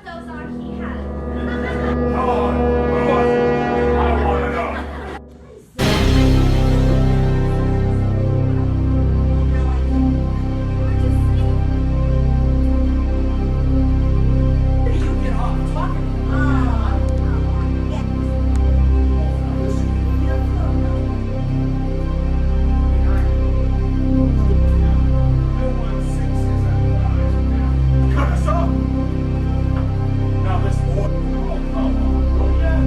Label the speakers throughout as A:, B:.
A: those on he had.
B: Come on, who was it? I want to know.
C: You get off talking.
B: Cut us off. Now this boy. Oh, come on. Oh, yeah.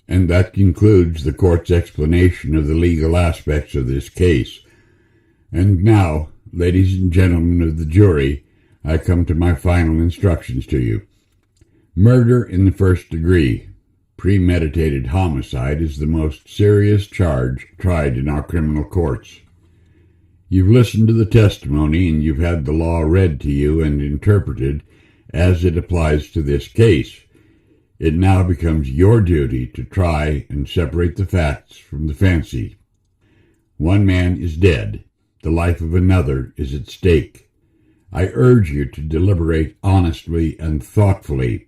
D: And that concludes the court's explanation of the legal aspects of this case. And now, ladies and gentlemen of the jury, I come to my final instructions to you. Murder in the first degree, premeditated homicide, is the most serious charge tried in our criminal courts. You've listened to the testimony and you've had the law read to you and interpreted as it applies to this case. It now becomes your duty to try and separate the facts from the fancy. One man is dead. The life of another is at stake. I urge you to deliberate honestly and thoughtfully.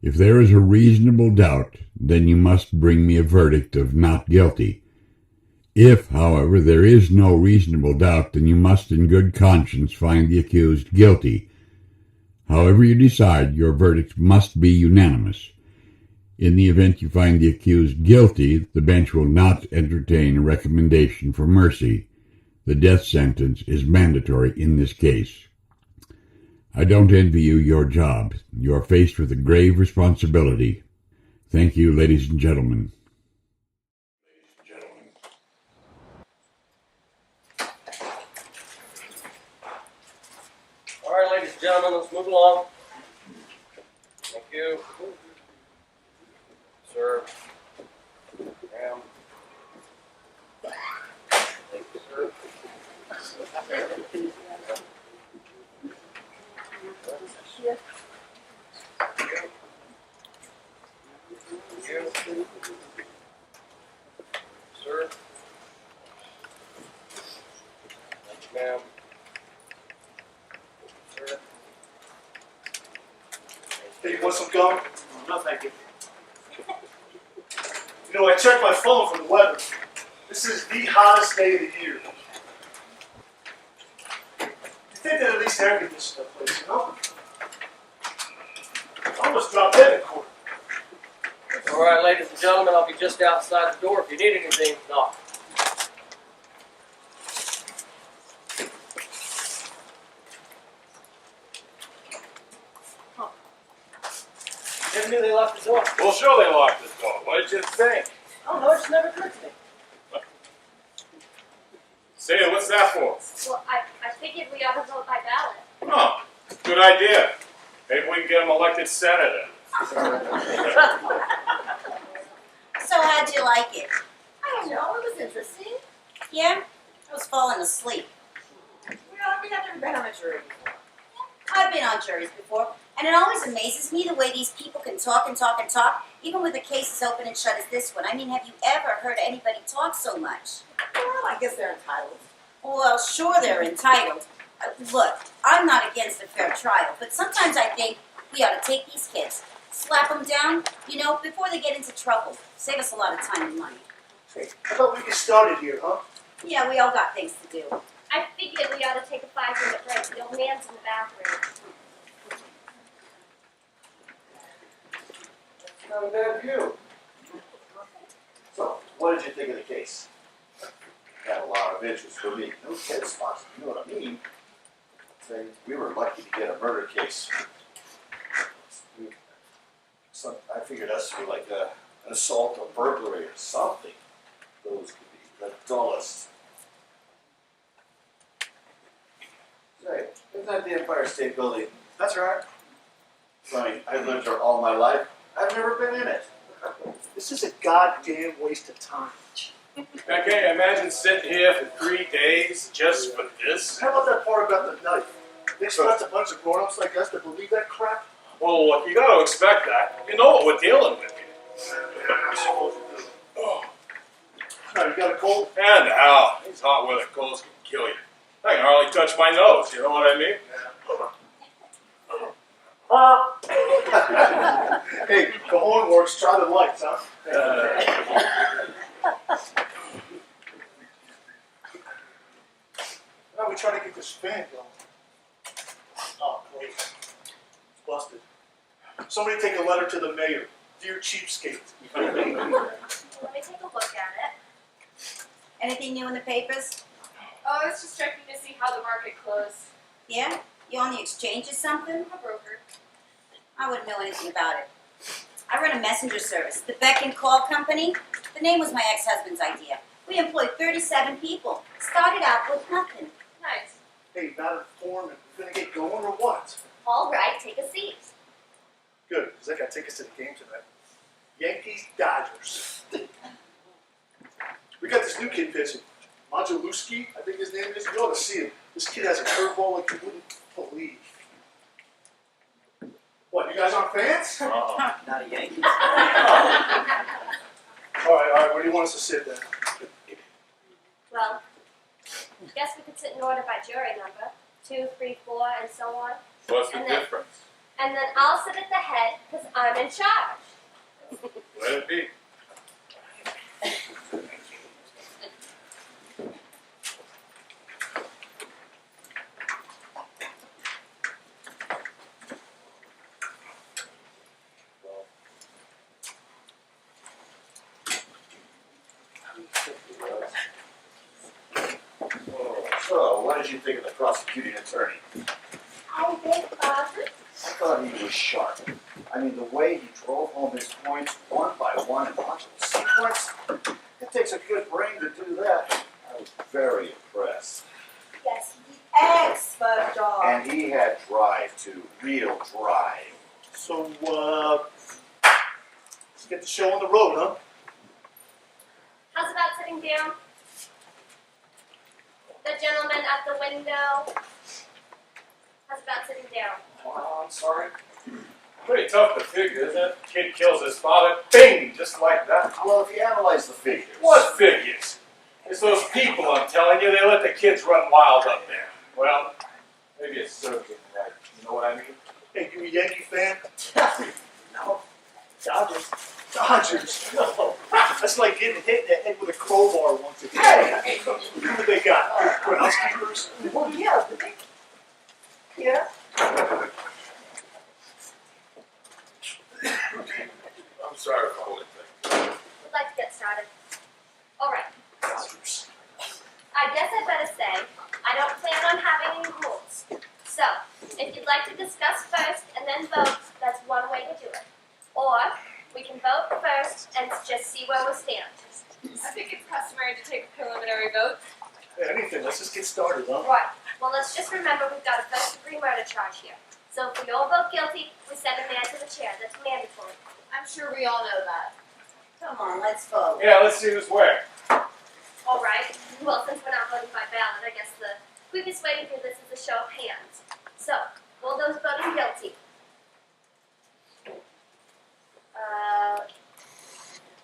D: If there is a reasonable doubt, then you must bring me a verdict of not guilty. If, however, there is no reasonable doubt, then you must in good conscience find the accused guilty. However you decide, your verdict must be unanimous. In the event you find the accused guilty, the bench will not entertain a recommendation for mercy. The death sentence is mandatory in this case. I don't envy you your job. You are faced with a grave responsibility. Thank you, ladies and gentlemen.
E: All right, ladies and gentlemen, let's move along. Thank you. Sir. Ma'am. Thank you, sir. You. Sir. Thank you, ma'am. Sir.
F: Hey, you want some gum?
C: No, thank you.
F: You know, I checked my phone for the weather. This is the hottest day of the year. You think that at least air conditioning the place, you know? I almost dropped dead in court.
E: All right, ladies and gentlemen, I'll be just outside the door. If you need anything, knock. Never knew they locked the door.
B: Well, sure they locked this door. What did you think?
E: Oh, no, it just never occurred to me.
B: Say, what's that for?
A: Well, I figured we ought to vote by ballot.
B: Oh, good idea. Maybe we can get him elected senator.
G: So how'd you like it?
C: I don't know. It was interesting.
G: Yeah? I was falling asleep.
C: You know, I mean, I've never been on a jury before.
G: I've been on juries before, and it always amazes me the way these people can talk and talk and talk, even with a case as open and shut as this one. I mean, have you ever heard anybody talk so much?
C: Well, I guess they're entitled.
G: Well, sure they're entitled. Look, I'm not against a fair trial, but sometimes I think we ought to take these kids, slap them down, you know, before they get into trouble. Save us a lot of time and money.
F: Hey, how about we get started here, huh?
G: Yeah, we all got things to do.
A: I figured we ought to take a 5-minute break. The old man's in the bathroom.
F: Not a bad view. So, what did you think of the case? Had a lot of interest for me. No dead spots, you know what I mean? Say, we were lucky to get a murder case. So I figured us to be like an assault or burglary or something. Those could be the dullest. Say, isn't that the Empire State Building? That's right. Funny, I've lived here all my life. I've never been in it. This is a goddamn waste of time.
B: BeeKay, imagine sitting here for 3 days just for this.
F: How about that part about the knife? They expect a bunch of grown-ups like us to believe that crap?
B: Well, look, you gotta expect that. You know what we're dealing with here.
F: I suppose you do. Oh. Now, you got a cold?
B: And how? These hot weather colds can kill you. I can hardly touch my nose, you know what I mean?
F: Hey, the horn works, try the lights, huh? Now we try to get this fan going. Oh, great. It's busted. Somebody take a letter to the mayor. Dear cheapskate.
A: Let me take a look at it.
G: Anything new in the papers?
A: Oh, I was just checking to see how the market closed.
G: Yeah? You on the exchange or something?
A: I'm a broker.
G: I wouldn't know anything about it. I run a messenger service, the Beck and Call Company. The name was my ex-husband's idea. We employed 37 people. Started out with nothing.
A: Nice.
F: Hey, not informed. We're gonna get going or what?
A: All right, take a seat.
F: Good, because I gotta take us to the game tonight. Yankees, Dodgers. We got this new kid pitching. Majalewski, I think his name is. You ought to see him. This kid has a curveball like you wouldn't believe. What, you guys aren't fans?
E: Not a Yankee.
F: All right, where do you want us to sit then?
A: Well, guess we could sit in order by jury number. 2, 3, 4, and so on.
B: What's the
A: And then-
B: difference?
A: And then I'll sit at the head because I'm in charge.
B: Let it be.
F: So, what did you think of the prosecuting attorney?
A: I beg pardon?
F: I thought he was sharp. I mean, the way he drove home his points one by one in logical sequence, it takes a good brain to do that. I was very impressed.
A: Yes,
C: Expert dog.
F: And he had drive too, real drive.
C: So, let's get the show on the road, huh?
A: how's about sitting down? The gentleman at the window. How's about sitting down?
B: Oh, I'm sorry. Pretty tough to figure, isn't it? Kid kills his father, bing, just like that.
F: Well, if you analyze the figures.
B: What figures? It's those people, I'm telling you, they let the kids run wild up there. Well, maybe it's surgeon, right? You know what I mean?
C: Hey, you a Yankee fan?
F: No. Dodgers.
C: Dodgers. No. That's like getting hit in the head with a crowbar once a day. Who they got? Groundskeepers?
F: Well, yeah, but they... Yeah.
B: I'm sorry for holding things.
A: Would like to get started. All right.
C: Dodgers.
A: I guess I better say I don't plan on having any rules. So, if you'd like to discuss first and then vote, that's one way to do it. Or we can vote first and just see where we stand.
H: I think it's customary to take a preliminary vote.
C: Hey, anything. Let's just get started, huh?
A: Right. Well, let's just remember we've got a first-degree murder charge here. So if we all vote guilty, we send a man to the chair. That's mandatory.
H: I'm sure we all know that.
G: Come on, let's vote.
B: Yeah, let's see who's where.
A: All right. Well, since we're not voting by ballot, I guess the quickest way to do this is a show of hands. So, all those voting guilty.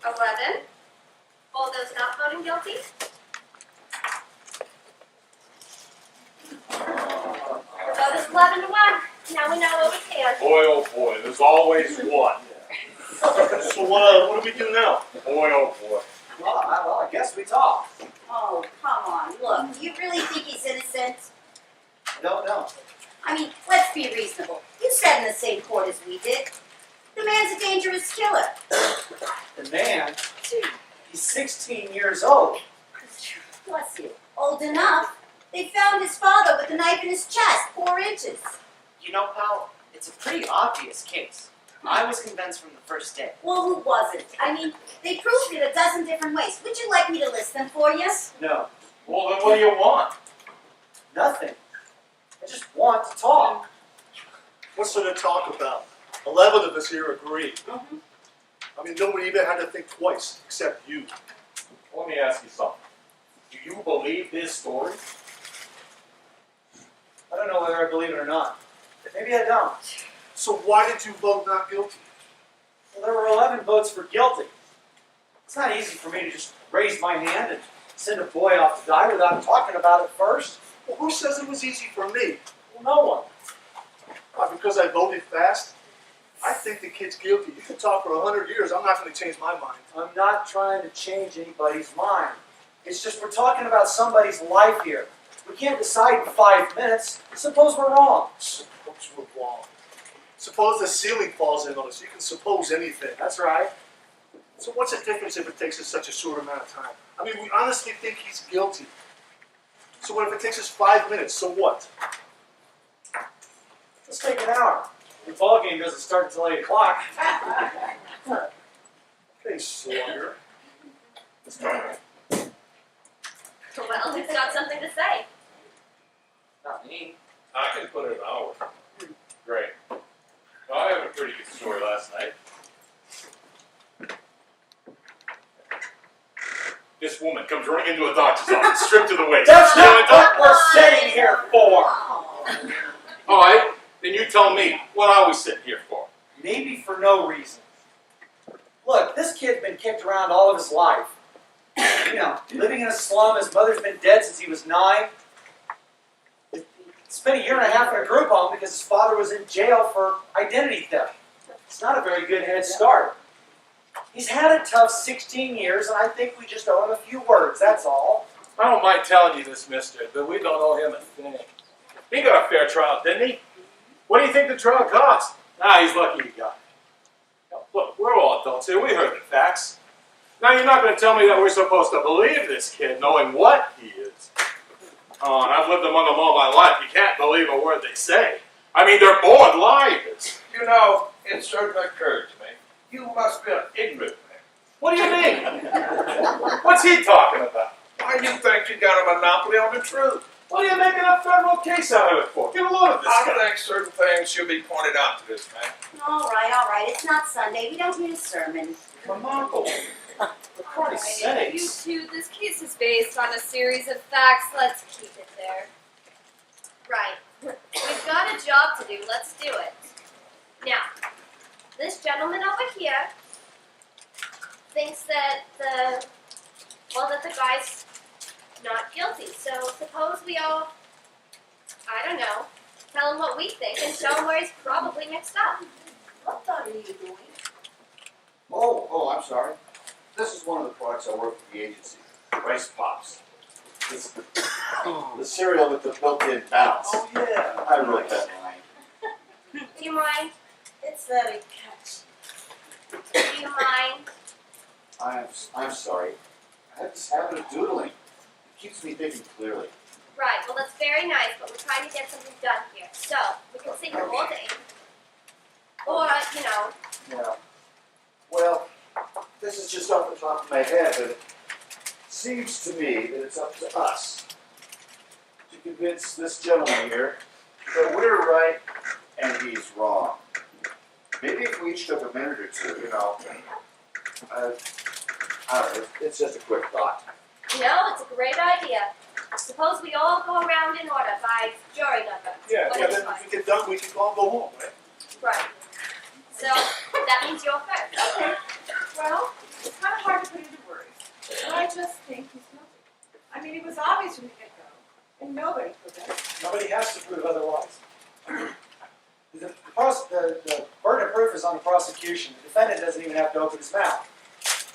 A: 11. All those not voting guilty. The vote is 11 to 1. Now we know where we stand.
B: Boy, oh boy, there's always one.
C: So, what do we do now?
B: Boy, oh boy.
E: Well, I guess we talk.
G: Oh, come on. Look, do you really think he's innocent?
E: No.
G: I mean, let's be reasonable. You sat in the same court as we did. The man's a dangerous killer.
E: The man, he's 16 years old.
G: Bless you. Old enough. They found his father with a knife in his chest, 4 inches.
I: You know, pal, it's a pretty obvious case. I was convinced from the first day.
G: Well, who wasn't? I mean, they proved it a dozen different ways. Would you like me to list them for you?
I: No,
B: Well, then what do you want?
I: nothing. I just want to talk.
C: What's there to talk about? 11 of us here agree. I mean, nobody even had to think twice, except you.
B: Let me ask you something. Do you believe his story?
C: I don't know whether I believe it or not. Maybe I don't. So why did you vote not guilty? Well, there were 11 votes for guilty. It's not easy for me to just raise my hand and send a boy off to die without talking about it first. Well, who says it was easy for me? Well, no one. Why, because I voted fast? I think the kid's guilty. You can talk for 100 years. I'm not going to change my mind. I'm not trying to change anybody's mind. It's just we're talking about somebody's life here. We can't decide in 5 minutes. Suppose we're wrong. Suppose we're wrong. Suppose the ceiling falls in on us. You can suppose anything. That's right. So what's the difference if it takes us such a short amount of time? I mean, we honestly think he's guilty. So what if it takes us 5 minutes? So what? Let's take an hour. The ball game doesn't start until 8 o'clock. Okay, Sawyer.
A: Well, who's got something to say?
I: Not me.
B: I can put in an hour. Great. Well, I have a pretty good story last night. This woman comes running into a doctor's office, stripped to the waist.
C: That's not what we're sitting here for.
B: All right, then you tell me, what are we sitting here for?
C: Maybe for no reason. Look, this kid's been kicked around all of his life. You know, living in a slum, his mother's been dead since he was 9. He spent a year and a half in a group home because his father was in jail for identity theft. It's not a very good head start. He's had a tough 16 years, and I think we just owe him a few words, that's all.
B: I don't mind telling you this, mister, but we don't owe him a thing. He got a fair trial, didn't he? What do you think the trial cost? Ah, he's lucky he got it. Now, look, we're all adults here. We heard the facts. Now, you're not going to tell me that we're supposed to believe this kid, knowing what he is. Oh, and I've lived among them all my life. You can't believe a word they say. I mean, they're born liars.
J: You know, it certainly occurred to me. You must be an ignorant man.
B: What do you mean? What's he talking about?
J: Why do you think you got a monopoly on the truth?
B: What are you making a federal case out of it for? Get a load of this
J: I
B: guy.
J: think certain things should be pointed out to this man.
G: All right. It's not Sunday. We don't need a sermon.
B: Monopoly. For Christ's sakes.
H: You two, this case is based on a series of facts. Let's keep it there.
A: Right. We've got a job to do. Let's do it. Now, this gentleman over here thinks that the guy's not guilty. So suppose we all, I don't know, tell him what we think and show him where he's probably mixed up.
G: What are you doing?
F: Oh, I'm sorry. This is one of the products I work for the agency. Rice Pops. This, the cereal with the built-in bounce.
C: Oh, yeah.
F: I wrote that line.
A: Do you mind?
G: It's very catchy.
A: Do you mind?
F: I'm sorry. I have this habit of doodling. It keeps me thinking clearly.
A: Right, well that's very nice, but we're trying to get something done here. So, we can sit here all day. Or, you know,
F: Yeah. Well, this is just off the top of my head, but it seems to me that it's up to us to convince this gentleman here that we're right and he's wrong. Maybe if we each took a minute or two, you know. I don't know, it's just a quick thought.
A: it's a great idea. Suppose we all go around in order by jury number.
C: Yeah,
A: What
C: then
A: is
C: when
A: fine?
C: we get done, we can all go home, right?
A: Right. So, that means you're first.
H: Okay. Well, it's kind of hard to put into words, but I just think he's guilty. I mean, it was obvious from the get-go, and nobody proved it.
C: Nobody has to prove otherwise. The burden of proof is on the prosecution. The defendant doesn't even have to open his mouth.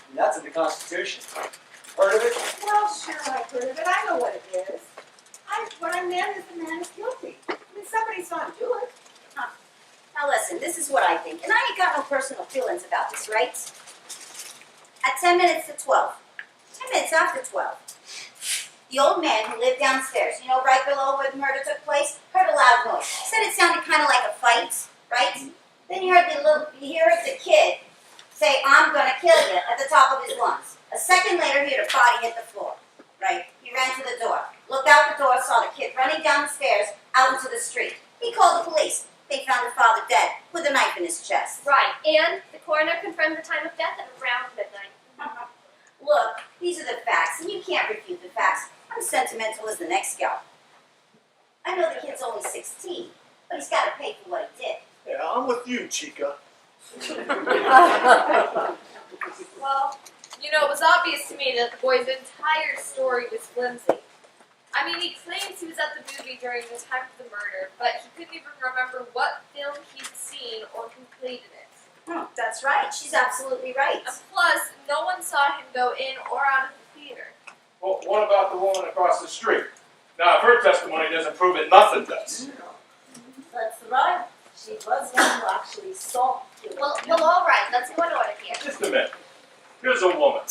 C: And that's in the Constitution. Heard of it?
H: Well, sure, I've heard of it. I know what it is. What I meant is the man is guilty. I mean, somebody's got to do it.
G: Now listen, this is what I think, and I ain't got no personal feelings about this, right? At 10 minutes to 12, 10 minutes after 12, the old man who lived downstairs, right below where the murder took place, heard a loud noise. He said it sounded kind of like a fight, right? Then he heard the kid say, "I'm gonna kill you," at the top of his lungs. A second later, he heard a body hit the floor, right? He ran to the door, looked out the door, saw the kid running down the stairs out into the street. He called the police. They found the father dead with a knife in his chest.
A: Right, and the coroner confirmed the time of death at around midnight.
G: Look, these are the facts. and you can't refute the facts. I'm sentimental as the next gal. I know the kid's only 16, but he's got to pay for what he did.
C: Yeah, I'm with you, Chica.
K: Well, it was obvious to me that the boy's entire story was flimsy. I mean, he claims he was at the movie during the time of the murder, but he couldn't even remember what film he'd seen or who played in it.
G: That's right. She's absolutely right.
K: And plus, no one saw him go in or out of the theater.
B: Well, what about the woman across the street? Now, if her testimony doesn't prove it, nothing does.
H: That's right. She was one who actually saw you.
A: Well, all right. Let's go in order here.
B: Just a minute. Here's a woman.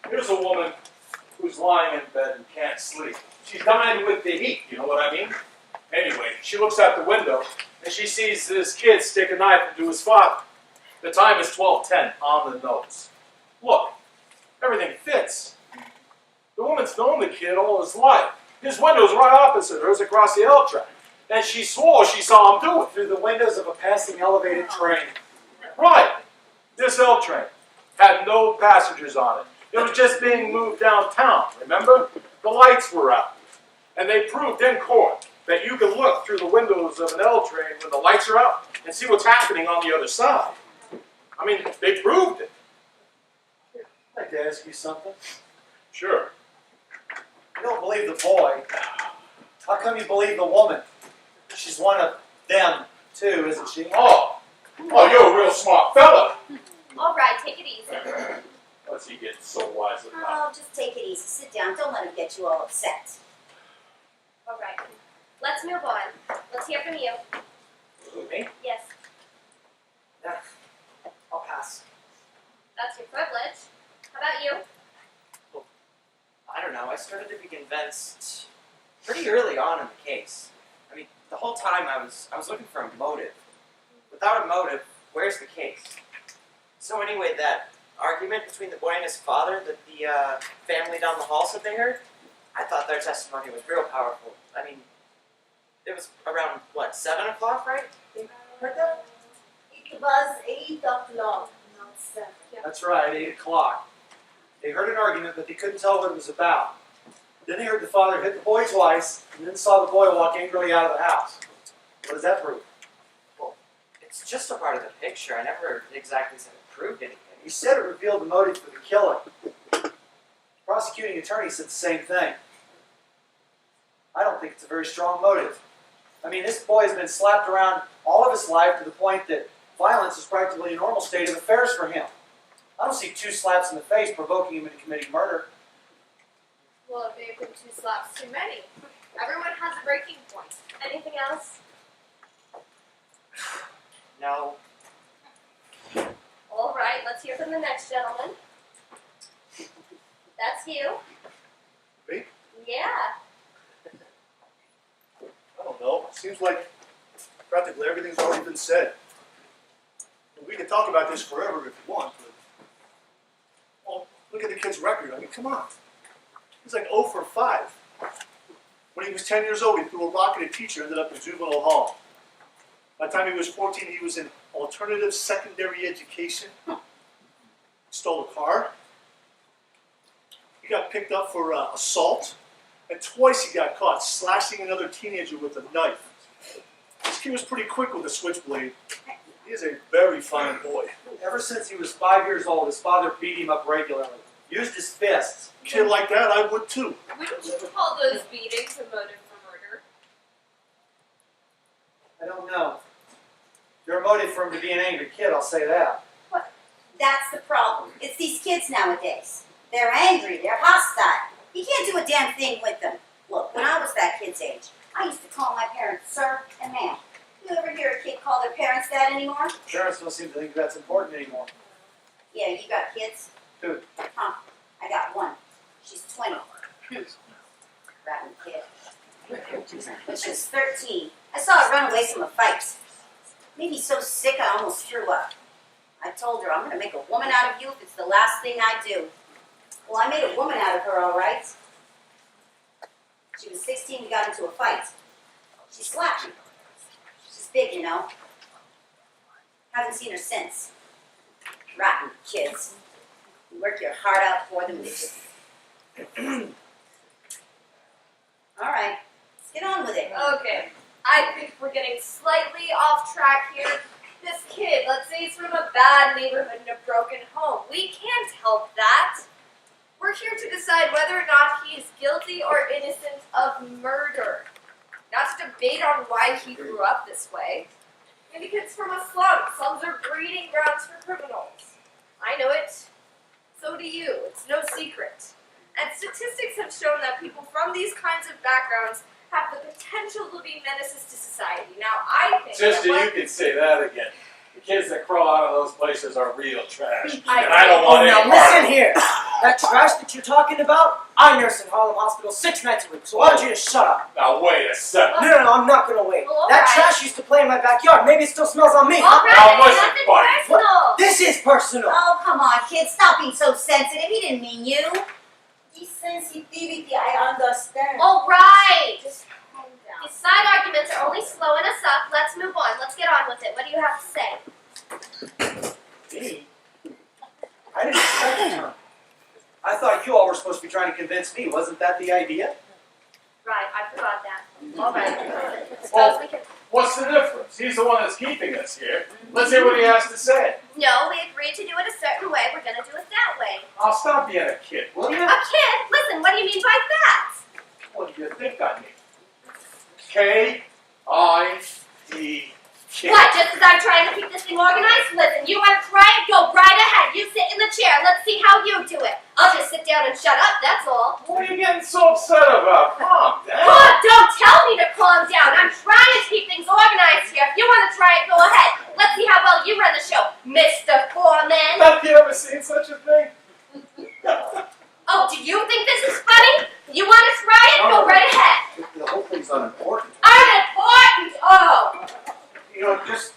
B: Here's a woman who's lying in bed and can't sleep. She's dying with the heat, you know what I mean? Anyway, she looks out the window and she sees this kid stick a knife into his father. The time is 12:10 on the nose. Look, everything fits. The woman's known the kid all his life. His window's right opposite hers across the L track. And she swore she saw him do it.
C: Through the windows of a passing elevated train.
B: Right. This L train had no passengers on it. It was just being moved downtown, remember? The lights were out. And they proved in court that you can look through the windows of an L train when the lights are out and see what's happening on the other side. I mean, they proved it.
C: I'd like to ask you something.
B: Sure.
C: You don't believe the boy. How come you believe the woman? She's one of them, too, isn't she?
B: Oh, you're a real smart fella.
A: All right, take it easy.
B: What's he getting so wise about?
G: Oh, just take it easy. Sit down. Don't let him get you all upset.
A: All right. Let's move on. Let's hear from you.
I: Me?
A: Yes,
I: Yeah. I'll pass.
A: that's your privilege. How about you?
I: I don't know. I started to be convinced pretty early on in the case. I mean, the whole time I was looking for a motive. Without a motive, where's the case? So anyway, that argument between the boy and his father that the family down the hall said they heard, I thought their testimony was real powerful. I mean, it was around, 7 o'clock, right? They heard that?
H: It was 8 o'clock, not 7.
C: That's right, 8 o'clock. They heard an argument, but they couldn't tell what it was about. Then they heard the father hit the boy twice, and then saw the boy walk angrily out of the house. What does that prove?
I: Well, it's just a part of the picture. I never exactly said it proved anything.
C: You said it revealed the motive for the killing. The prosecuting attorney said the same thing. I don't think it's a very strong motive. I mean, this boy has been slapped around all of his life to the point that violence is practically a normal state of affairs for him. I don't see 2 slaps in the face provoking him into committing murder.
K: Well, it may have been 2 slaps too many. Everyone has a breaking point.
A: Anything else?
I: No.
A: All right, let's hear from the next gentleman. That's you.
J: Me?
A: Yeah.
J: I don't know. Seems like practically everything's already been said. We can talk about this forever if you want, but well, look at the kid's record. I mean, come on. He's like 0 for 5. When he was 10 years old, he threw a rock at a teacher, ended up in juvenile hall. By the time he was 14, he was in alternative secondary education. Stole a car. He got picked up for assault. And twice he got caught slashing another teenager with a knife. This kid was pretty quick with a switchblade. He is a very fine boy.
C: Ever since he was 5 years old, his father beat him up regularly. Used his fists.
J: Kid like that, I would too.
K: Wouldn't you call those beatings a motive for murder?
C: I don't know. They're a motive for him to be an angry kid, I'll say that.
G: That's the problem. It's these kids nowadays. They're angry. They're hostile. You can't do a damn thing with them. Look, when I was that kid's age, I used to call my parents sir and ma'am. You ever hear a kid call their parents that anymore?
C: Parents don't seem to think that's important anymore.
G: Yeah, you got kids?
C: Who?
G: Huh. I got one. She's 20. Rotten kid. When she was 13, I saw her run away from a fight. Made me so sick I almost threw up. I told her, I'm going to make a woman out of you if it's the last thing I do. Well, I made a woman out of her, all right. She was 16, we got into a fight. She slapped me. She's big, you know. Haven't seen her since. Rotten kids. You work your heart out for them, did you? All right, let's get on with it.
K: Okay, I think we're getting slightly off track here. This kid, let's say he's from a bad neighborhood and a broken home. We can't help that. We're here to decide whether or not he is guilty or innocent of murder. Not to debate on why he grew up this way. And the kid's from a slum. Slums are breeding grounds for criminals. I know it. So do you. It's no secret. And statistics have shown that people from these kinds of backgrounds have the potential to be menaces to society. Now, I think
B: Sister,
K: that
B: you can say that again. The kids that crawl out of those places are real trash. And
K: I
B: I don't want
I: Now
B: any
I: listen here. That trash that you're talking about, I nurse in Harlem Hospital 6 nights a week, so why don't you just shut up?
B: Now wait a second.
I: No, I'm not gonna wait.
K: Well, all
I: That
K: right.
I: trash used to play in my backyard. Maybe it still smells on me.
K: all right,
B: Now listen,
K: nothing
B: buddy.
K: personal.
I: This is personal.
G: Oh, come on, kids, stop being so sensitive. He didn't mean you.
H: This sensitivity, I understand.
A: All right.
K: Just calm down.
A: These side arguments are only slowing us up. Let's move on. Let's get on with it. What do you have to say?
C: Me? I didn't expect the term. I thought you all were supposed to be trying to convince me. Wasn't that the idea?
A: Right, I forgot that. All right. Suppose
B: Well,
A: we can.
B: what's the difference? He's the one that's keeping us here. Let's hear what he has to say.
A: No, we agreed to do it a certain way. We're gonna do it that way.
B: I'll stop being a kid, will you?
A: A kid? Listen, what do you mean by that?
B: What do you think I mean? K-I-D. Kid.
A: What? Just as I'm trying to keep this thing organized? Listen, you want to try it? Go right ahead. You sit in the chair. Let's see how you do it. I'll just sit down and shut up. That's all.
B: What are you getting so upset about? Calm down.
A: God, don't tell me to calm down. I'm trying to keep things organized here. If you want to try it, go ahead. Let's see how well you run the show, Mr. Foreman.
B: Have you ever seen such a thing?
A: Oh, do you think this is funny? You want to try it? Go right ahead.
F: The whole thing's unimportant.
A: Unimportant. Oh.
F: You know, just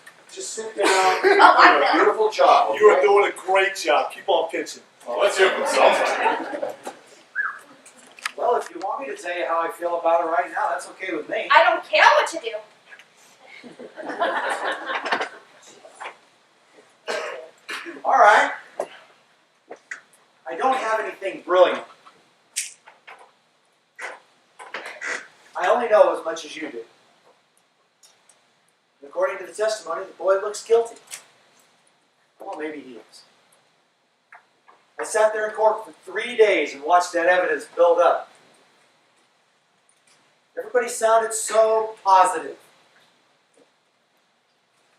F: sit down.
A: Oh,
F: You're
A: I
F: doing a
A: will.
F: beautiful job.
J: You are
F: okay?
J: doing a great job. Keep on pitching.
B: Well, let's hear from somebody.
C: Well, if you want me to tell you how I feel about it right now, that's okay with me.
A: I don't care what you do.
C: All right. I don't have anything brilliant. I only know as much as you do. And according to the testimony, the boy looks guilty. Well, maybe he is. I sat there in court for 3 days and watched that evidence build up. Everybody sounded so positive.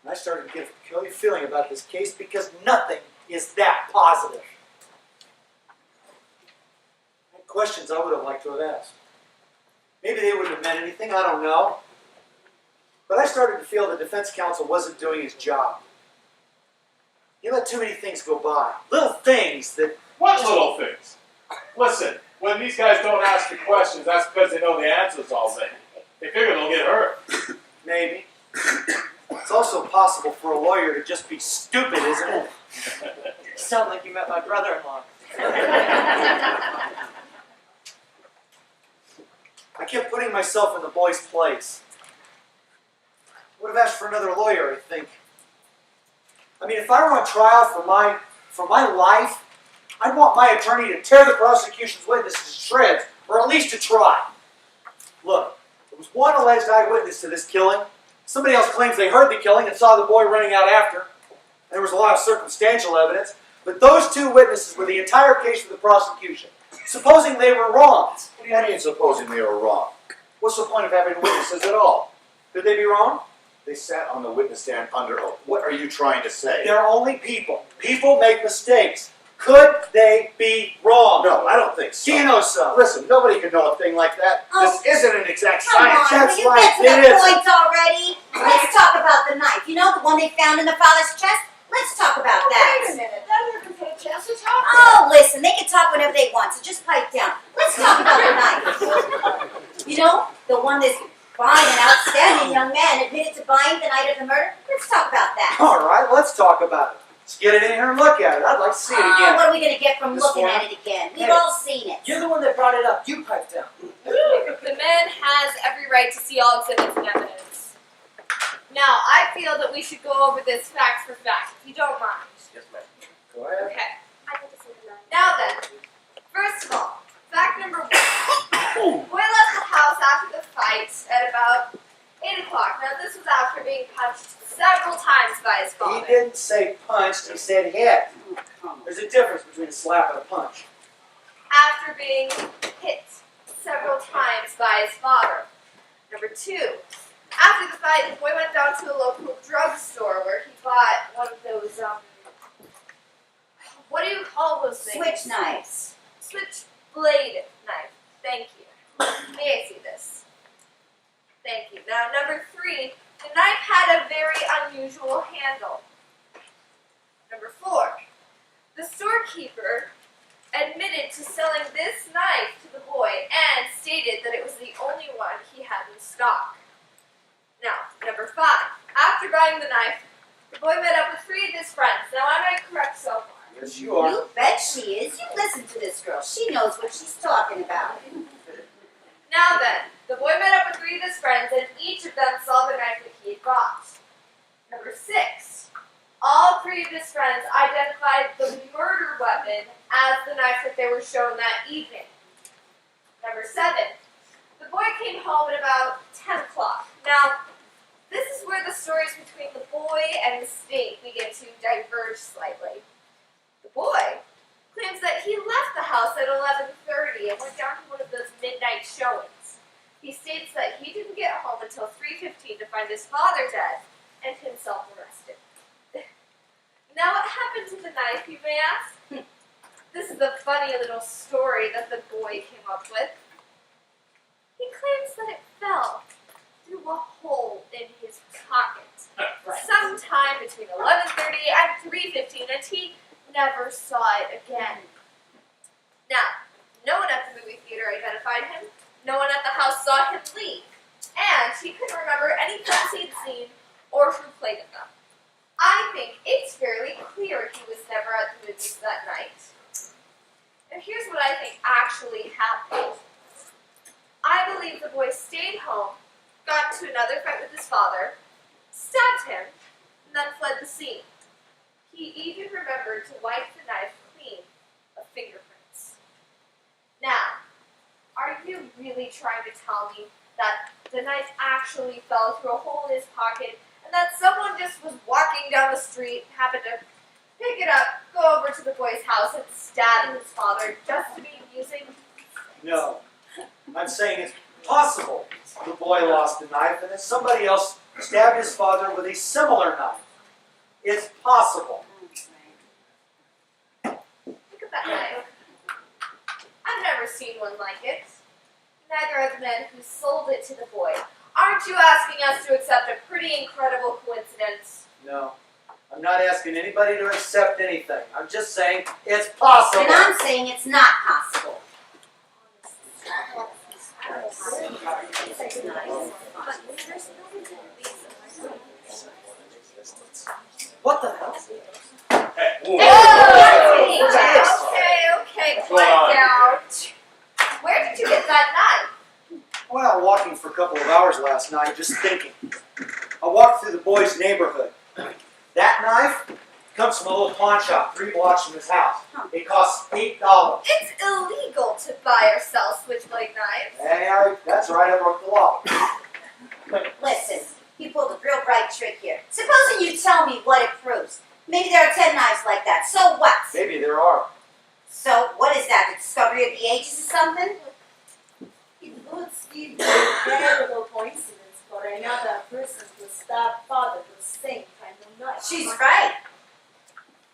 C: And I started to get a peculiar feeling about this case because nothing is that positive. I had questions I would have liked to have asked. Maybe they wouldn't have meant anything, I don't know. But I started to feel the defense counsel wasn't doing his job. He let too many things go by. Little things that...
B: What little things? Listen, when these guys don't ask the questions, that's because they know the answers already. They figure they'll get hurt.
C: Maybe. It's also possible for a lawyer to just be stupid, isn't it?
I: You sound like you met my brother-in-law.
C: I kept putting myself in the boy's place. I would have asked for another lawyer, I think. I mean, if I were on trial for my life, I'd want my attorney to tear the prosecution's witnesses to shreds, or at least to try. Look, there was one alleged eyewitness to this killing. Somebody else claims they heard the killing and saw the boy running out after. And there was a lot of circumstantial evidence. But those two witnesses were the entire case for the prosecution. Supposing they were wrong.
F: What do you mean, supposing they were wrong?
C: What's the point of having witnesses at all? Could they be wrong?
F: They sat on the witness stand under oath. What are you trying to say?
C: They're only people. People make mistakes. Could they be wrong?
F: No, I don't think so.
C: Do you know so?
F: Listen, nobody can know a thing like that.
G: Oh.
F: This isn't an exact
G: Come
F: science.
G: on,
C: That's
G: will you
C: right,
G: get to
C: it
G: the
C: is.
G: point already? Let's talk about the knife. You know, the one they found in the father's chest? Let's talk about
H: Wait a
G: that.
H: minute, that doesn't take a chance to talk.
G: Oh, listen, they can talk whenever they want, so just pipe down. Let's talk about the knife. You know, the one this fine and outstanding young man admitted to buying the night of the murder? Let's talk about that.
C: All right, let's talk about it. Let's get it in here and look at it. I'd like to see it
G: Oh,
C: again.
G: what are we going to get from
C: This
G: looking
C: one?
G: at it again? We've
C: Hey.
G: all seen it.
I: You're the one that brought it up. You pipe down.
K: The man has every right to see all exhibits and evidence. Now, I feel that we should go over this fact for fact, if you don't mind.
C: Yes, ma'am. Go ahead.
K: Okay.
A: I think it's in the
K: Now, o'clock. Now, this was after being punched several times by his
C: He
K: father.
C: didn't say punched, he said hit. There's a difference between a slap and a punch.
K: After being hit several times by his father. Number 2. After the fight, the boy went down to a local drugstore where he bought one of those, what do you call those things?
G: Switch knives.
K: Switchblade knife. Thank you. May I see this? Thank you. Now, number 3, the knife had a very unusual handle. Number 4, the storekeeper admitted to selling this knife to the boy and stated that it was the only one he had in stock. Now, number 5, after buying the knife, the boy met up with 3 of his friends. Now, am I correct so far?
C: Yes, you are.
G: You bet she is. You listen to this girl. She knows what she's talking about.
K: Now then, the boy met up with 3 of his friends, and each of them saw the knife that he had bought. Number 6, all 3 of his friends identified the murder weapon as the knife that they were shown that evening. Number 7, the boy came home at about 10 o'clock. Now, this is where the stories between the boy and the state begin to diverge slightly. The boy claims that he left the house at 11:30 and went down to one of those midnight showings. He states that he didn't get home until 3:15 to find his father dead and himself arrested. Now, what happened to the knife, you may ask? This is a funny little story that the boy came up with. He claims that it fell through a hole in his pocket sometime between 11:30 and 3:15, and he never saw it again. Now, no one at the movie theater identified him. No one at the house saw him leave. And he couldn't remember any films he'd seen or who played in them. I think it's fairly clear he was never at the movies that night. And here's what I think actually happened. I believe the boy stayed home, got into another fight with his father, stabbed him, and then fled the scene. He even remembered to wipe the knife clean of fingerprints. Now, are you really trying to tell me that the knife actually fell through a hole in his pocket and that someone just was walking down the street, happened to pick it up, go over to the boy's house and stab his father just to be amusing?
C: No. I'm saying it's possible the boy lost the knife and that somebody else stabbed his father with a similar knife. It's possible.
K: Look at that knife. I've never seen one like it. Neither have the men who sold it to the boy. Aren't you asking us to accept a pretty incredible coincidence?
C: No. I'm not asking anybody to accept anything. I'm just saying it's possible.
G: And I'm saying it's not possible.
C: What the hell?
B: Hey, whoa.
K: Okay, quiet down. Where did you get that knife?
C: I went out walking for a couple of hours last night just thinking. I walked through the boy's neighborhood. That knife comes from a little pawn shop 3 blocks from his house. It costs $8.
K: It's illegal to buy or sell switchblade knives.
C: Hey, that's right, I broke the law.
G: Listen, you pulled a real bright trick here. Supposing you tell me what it proves. Maybe there are 10 knives like that. So what?
C: Maybe there are.
G: So what is that? The discovery of the ages or something?
L: It would be a terrible coincidence for another person to stab father with the same kind of knife.
G: She's right.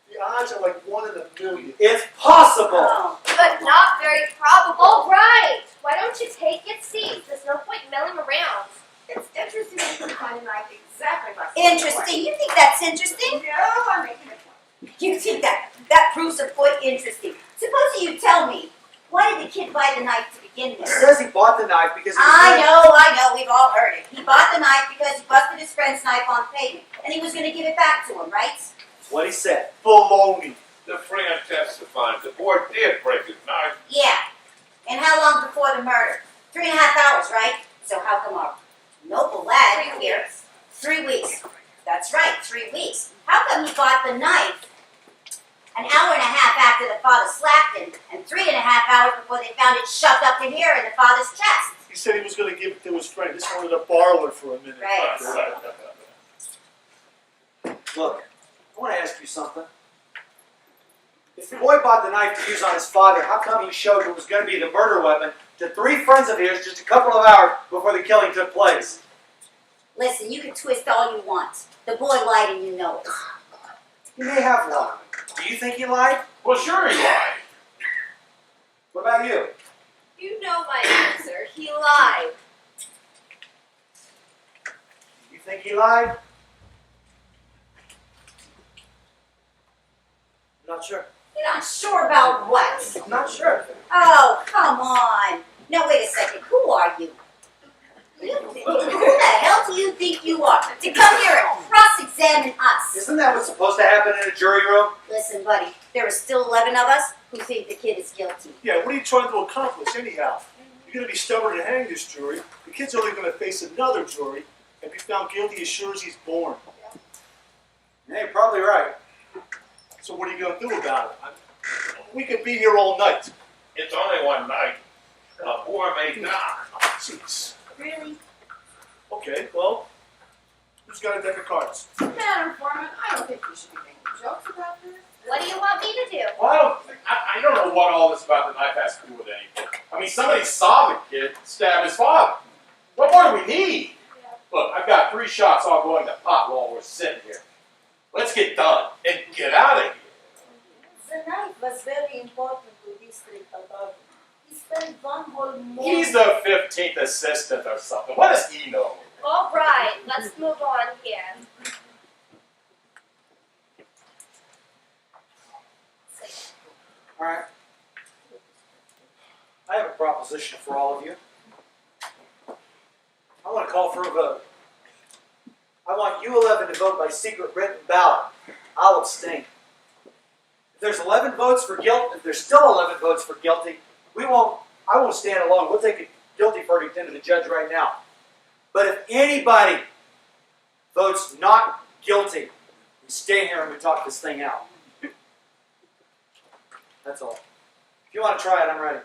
J: The odds are like 1 in a million.
C: It's possible.
G: Oh.
K: But not very probable.
A: All right. Why don't you take your seat? There's no point milling around.
H: It's interesting that you can find a knife exactly like that.
G: Interesting. You think that's interesting?
H: No, I'm making a point.
G: You think that proves a point interesting. Supposing you tell me, why did the kid buy the knife to begin
C: He
G: with?
C: says he bought the knife because he was
G: I know, we've all heard it. He bought the knife because he busted his friend's knife on pavement, and he was going to give it back to him, right?
C: That's what he said.
J: Baloney.
M: The friend testified the boy did break his knife.
G: Yeah. And how long before the murder? 3.5 hours, right? So how come our noble lad
K: 3
G: here?
K: weeks.
G: 3 weeks. That's right, 3 weeks. How come he bought the knife an hour and a half after the father slapped him, and 3.5 hours before they found it shoved up to here in the father's chest?
J: He said he was going to give it to his friend. Just wanted to borrow it for a minute.
G: Right.
C: Look, I want to ask you something. If the boy bought the knife to use on his father, how come he showed it was going to be the murder weapon to 3 friends of his just a couple of hours before the killing took place?
G: Listen, you can twist all you want. The boy lied and you know it.
C: He may have lied. Do you think he lied?
M: Well, sure he lied.
C: What about you?
K: You know my answer. He lied.
C: You think he lied? I'm not sure.
G: You're not sure about what?
C: I'm not sure.
G: Oh, come on. Now, wait a second. Who are you? Who the hell do you think you are to come here and cross-examine us?
C: Isn't that what's supposed to happen in a jury room?
G: Listen, buddy, there are still 11 of us who think the kid is guilty.
J: Yeah, what are you trying to accomplish anyhow? You're going to be stubborn and hang this jury. The kid's only going to face another jury and be found guilty as sure as he's born.
C: Yeah, you're probably right.
J: So what are you going to do about it? We could be here all night.
M: It's only one night. A boy may die.
J: Jeez.
G: Really?
J: Okay, well, who's got a deck of cards?
H: Madam Foreman, I don't think you should be making jokes about this.
A: What do you want me to do?
B: Well, I don't know what all this about the knife has to do with anything. I mean, somebody saw the kid stab his father. What more do we need? Look, I've got 3 shots all going to pot while we're sitting here. Let's get done and get out of here.
L: The knife was very important to District Attorney. He spent one whole morning.
B: He's the 15th assistant or something. What does he know?
A: All right, let's move on here.
C: All right. I have a proposition for all of you. I want to call for a vote. I want you 11 to vote by secret written ballot. I'll abstain. If there's 11 votes for guilt, if there's still 11 votes for guilty, I won't stand alone. We'll take a guilty verdict into the judge right now. But if anybody votes not guilty, we stay here and we talk this thing out. That's all. If you want to try it, I'm ready.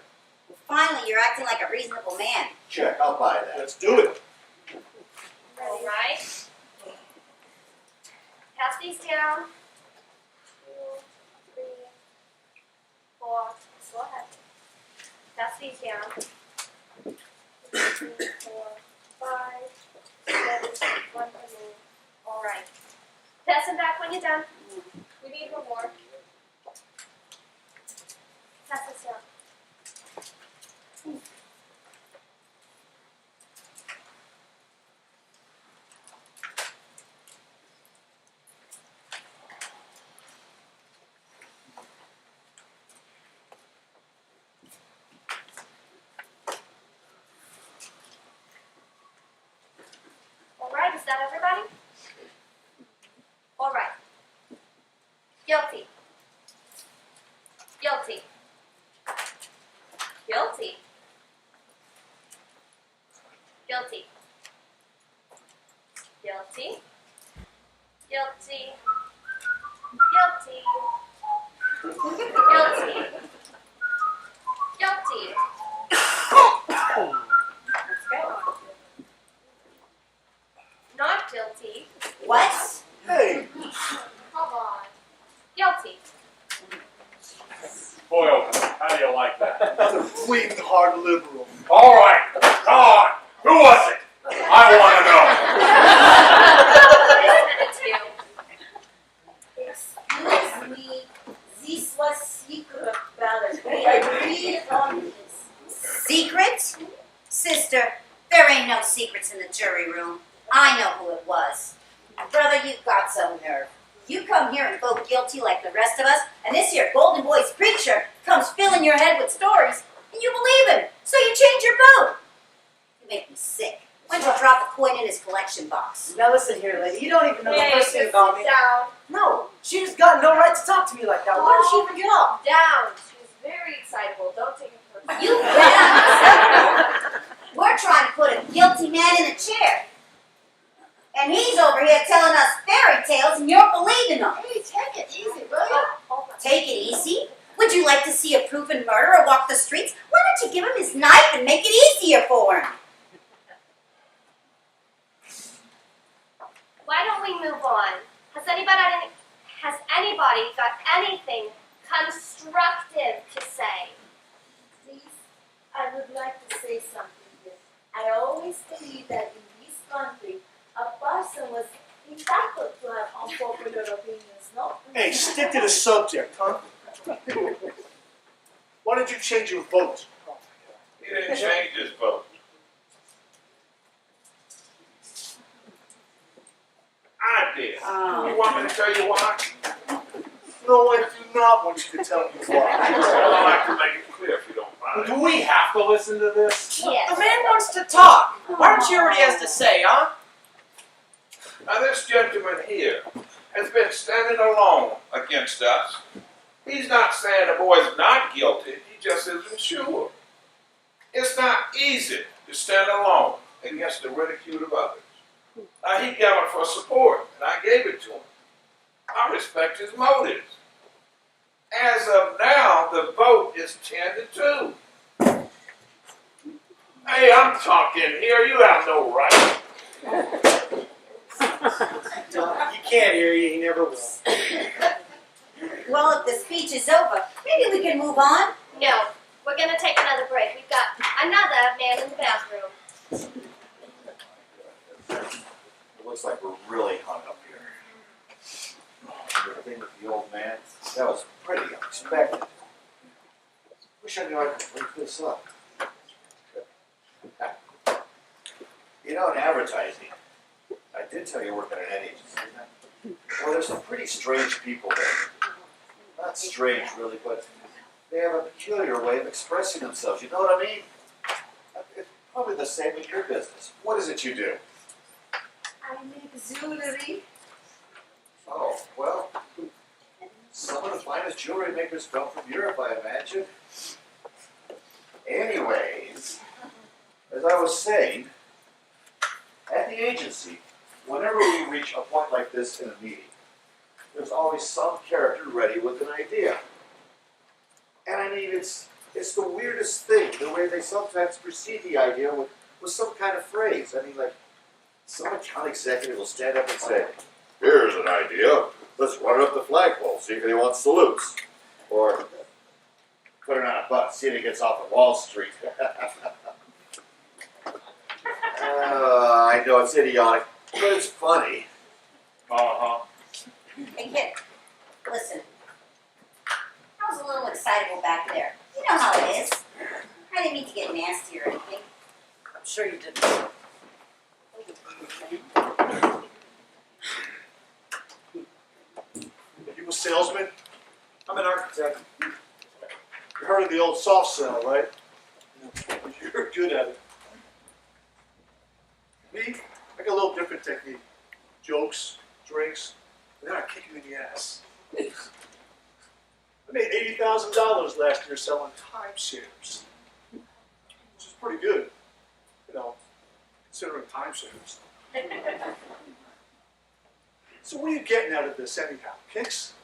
G: Well, finally, you're acting like a reasonable man.
F: Check, I'll buy that.
J: Let's do it.
A: All right. Pass these down. 2, 3, 4. Go ahead. Pass these down. 2, 3, 4, 5, 6, 1 remove. All right. Pass them back when you're done. We need one more. Pass this down. All right, is that everybody? All right. Guilty. Guilty. Guilty. Guilty. Guilty. Guilty. Guilty. Guilty. Guilty.
L: Let's go.
A: Not guilty.
G: What?
J: Hey,
A: Come on. Guilty.
B: Boy, how do you like that?
J: another bleeding hard liberal.
B: All right, come on. Who was it? I want to know.
A: I sent it to you.
L: Excuse me, this was secret ballot. We agreed on this.
G: Secret? Sister, there ain't no secrets in the jury room. I know who it was. Brother, you've got some nerve. You come here and vote guilty like the rest of us, and this here Golden Boy's preacher comes filling your head with stories, and you believe him, so you change your vote. You make me sick. Why don't you drop a coin in his collection box?
N: Now listen here, lady. You don't even know the
K: Hey,
N: first thing
K: just
N: about
K: sit
N: me.
K: down.
N: No, she just got no right to talk to me like that. Why did she even get up?
K: Down. She's very excitable. Don't take it personally.
G: You bet. We're trying to put a guilty man in a chair. And he's over here telling us fairy tales and you're believing them.
L: Hey, take it easy, will you?
A: Oh,
G: Take it easy. Would you like to see a proven murderer walk the streets, why don't you give him his knife and make it easier for him?
A: Why don't we move on? Has anybody got anything constructive to say?
L: Please, I would like to say something here. I always believe that in this country, a person was entitled to have unpopular opinions, no?
J: Hey, stick to the subject, huh? Why did you change your vote?
M: He didn't change his vote. I did. You want me to tell you why?
J: No, I do not want you to tell me why.
M: Well, I'd like to make it clear if you don't mind.
B: Do we have to listen to this?
A: Yes.
I: The man wants to talk. Why don't you hear what he has to say, huh?
M: Now, this gentleman here has been standing alone against us. He's not saying the boy's not guilty, he just isn't sure. It's not easy to stand alone against the ridicule of others. Now, he got it for support, and I gave it to him. I respect his motives. As of now, the vote is 10-2. Hey, I'm talking here. You have no right.
C: He can't hear you. He never will.
G: Well, if the speech is over, maybe we can move on.
A: No, we're gonna take another break. We've got another man in the bathroom.
F: It looks like we're really hung up here. The thing with the old man, that was pretty unexpected. Wish I knew I could break this up. You know, in advertising, I did tell you you're working at an agency. Well, there's some pretty strange people there. Not strange, really, but they have a peculiar way of expressing themselves. You know what I mean? It's probably the same in your business. What is it you do?
L: I make jewelry.
F: Oh, well, some of the finest jewelry makers come from Europe, I imagine. Anyways, as I was saying, at the agency, whenever we reach a point like this in a meeting, there's always some character ready with an idea. And I mean, it's the weirdest thing, the way they sometimes precede the idea with some kind of phrase. I mean, like, some account executive will stand up and say, "Here's an idea. Let's run it up the flagpole, see if anyone salutes." Or, "Put it on a bus, see if it gets off of Wall Street." I know it's idiotic, but it's funny.
B: Uh-huh.
G: Hey, kid, listen. I was a little excitable back there. You know how it is. I didn't mean to get nasty or anything.
I: I'm sure you didn't.
J: You a salesman? I'm an architect. You heard of the old soft sell, right? You're good at it. Me, I got a little different technique. Jokes, drinks, and then I kick you in the ass. I made $80,000 last year selling timeshares, which is pretty good, you know, considering timeshares. So what are you getting out of this anyhow? Kicks?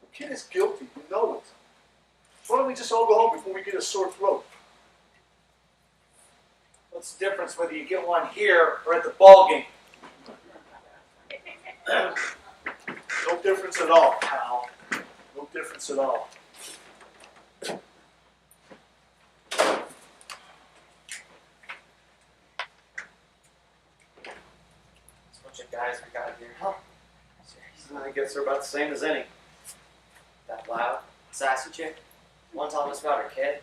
J: The kid is guilty, you know it. Why don't we just all go home before we get a sore throat?
C: What's the difference whether you get one here or at the ball game?
J: No difference at all, pal. No difference at all.
I: This bunch of guys we got here, huh?
C: I guess they're about the same as any.
I: That loud, sassy chick. One telling us about her kid.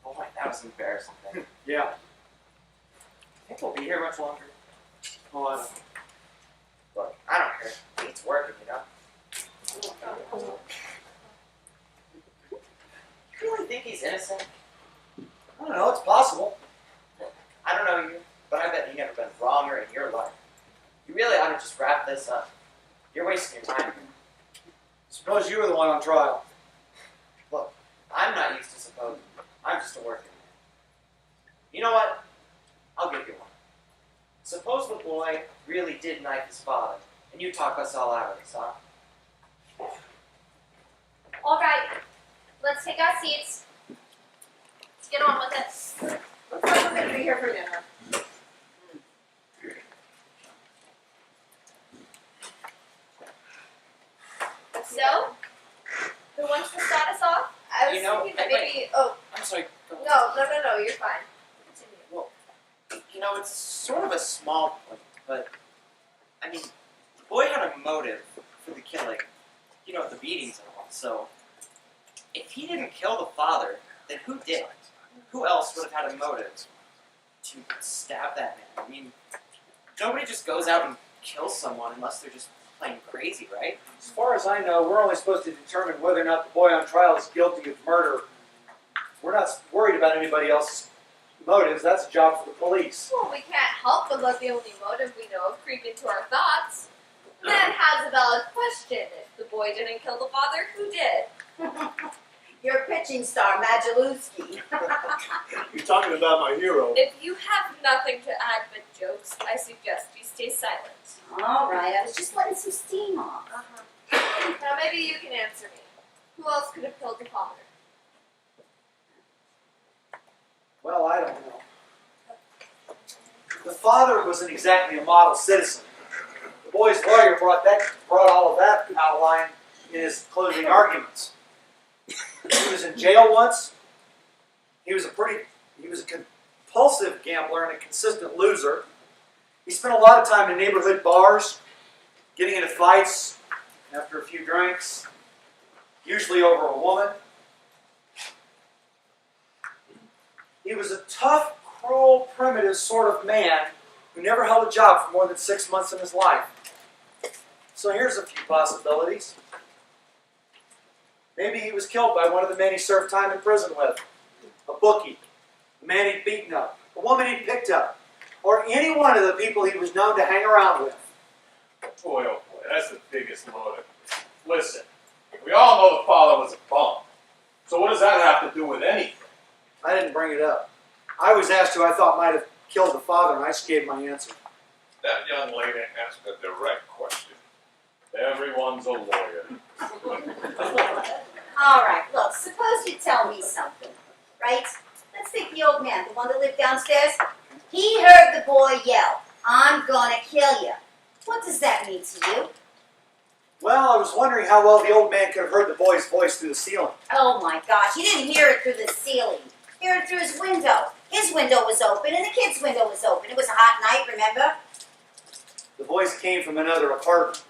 I: Boy, that was embarrassing thing.
C: Yeah.
I: Think we'll be here much longer?
C: Oh, I don't.
I: Look, I don't care. It's working, you know? You really think he's innocent?
C: I don't know, it's possible.
I: I don't know you, but I bet you've never been wronger in your life. You really ought to just wrap this up. You're wasting your time.
C: Suppose you were the one on trial.
I: Look, I'm not used to supposing. I'm just a working man. You know what? I'll give you one. Suppose the boy really did knife his father, and you talk us all out of this, huh?
A: All right, let's take our seats. Let's get on with it.
H: Looks like we're going to be here for dinner.
A: So, who wants to start us off?
K: I was
I: You know,
K: thinking that
I: I
K: maybe. Oh,
I: I'm sorry. Go ahead.
K: no, you're fine. Continue.
I: Well, it's sort of a small point, but I mean, the boy had a motive for the killing. The beatings and all. So, if he didn't kill the father, then who did? Who else would have had a motive to stab that man? I mean, nobody just goes out and kills someone unless they're just plain crazy, right?
C: As far as I know, we're only supposed to determine whether or not the boy on trial is guilty of murder. We're not worried about anybody else's motives. That's a job for the police.
K: Well, we can't help but let the only motive we know of creep into our thoughts. That has a valid question. If the boy didn't kill the father, who did?
L: Your pitching star, Majalewski.
J: You're talking about my hero.
K: If you have nothing to add but jokes, I suggest you stay silent.
G: All right, I was just letting some steam off.
K: Now maybe you can answer me. Who else could have killed the father?
C: Well, I don't know. The father wasn't exactly a model citizen. The boy's lawyer brought all of that outline in his closing arguments. He was in jail once. He was a compulsive gambler and a consistent loser. He spent a lot of time in neighborhood bars, getting into fights after a few drinks, usually over a woman. He was a tough, cruel, primitive sort of man who never held a job for more than 6 months in his life. So here's a few possibilities. Maybe he was killed by one of the men he served time in prison with. A bookie, a man he'd beaten up, a woman he'd picked up, or any one of the people he was known to hang around with.
B: Boy, oh boy, that's the biggest motive. Listen, we all know the father was a bum. So what does that have to do with anything?
C: I didn't bring it up. I was asked who I thought might have killed the father, and I just gave my answer.
M: That young lady asked a direct question.
B: Everyone's a lawyer.
G: All right, look, suppose you tell me something, right? Let's take the old man, the one that lived downstairs. He heard the boy yell, "I'm gonna kill you." What does that mean to you?
C: Well, I was wondering how well the old man could have heard the boy's voice through the ceiling.
G: Oh my gosh, he didn't hear it through the ceiling. He heard it through his window. His window was open and the kid's window was open. It was a hot night, remember?
C: The voice came from another apartment.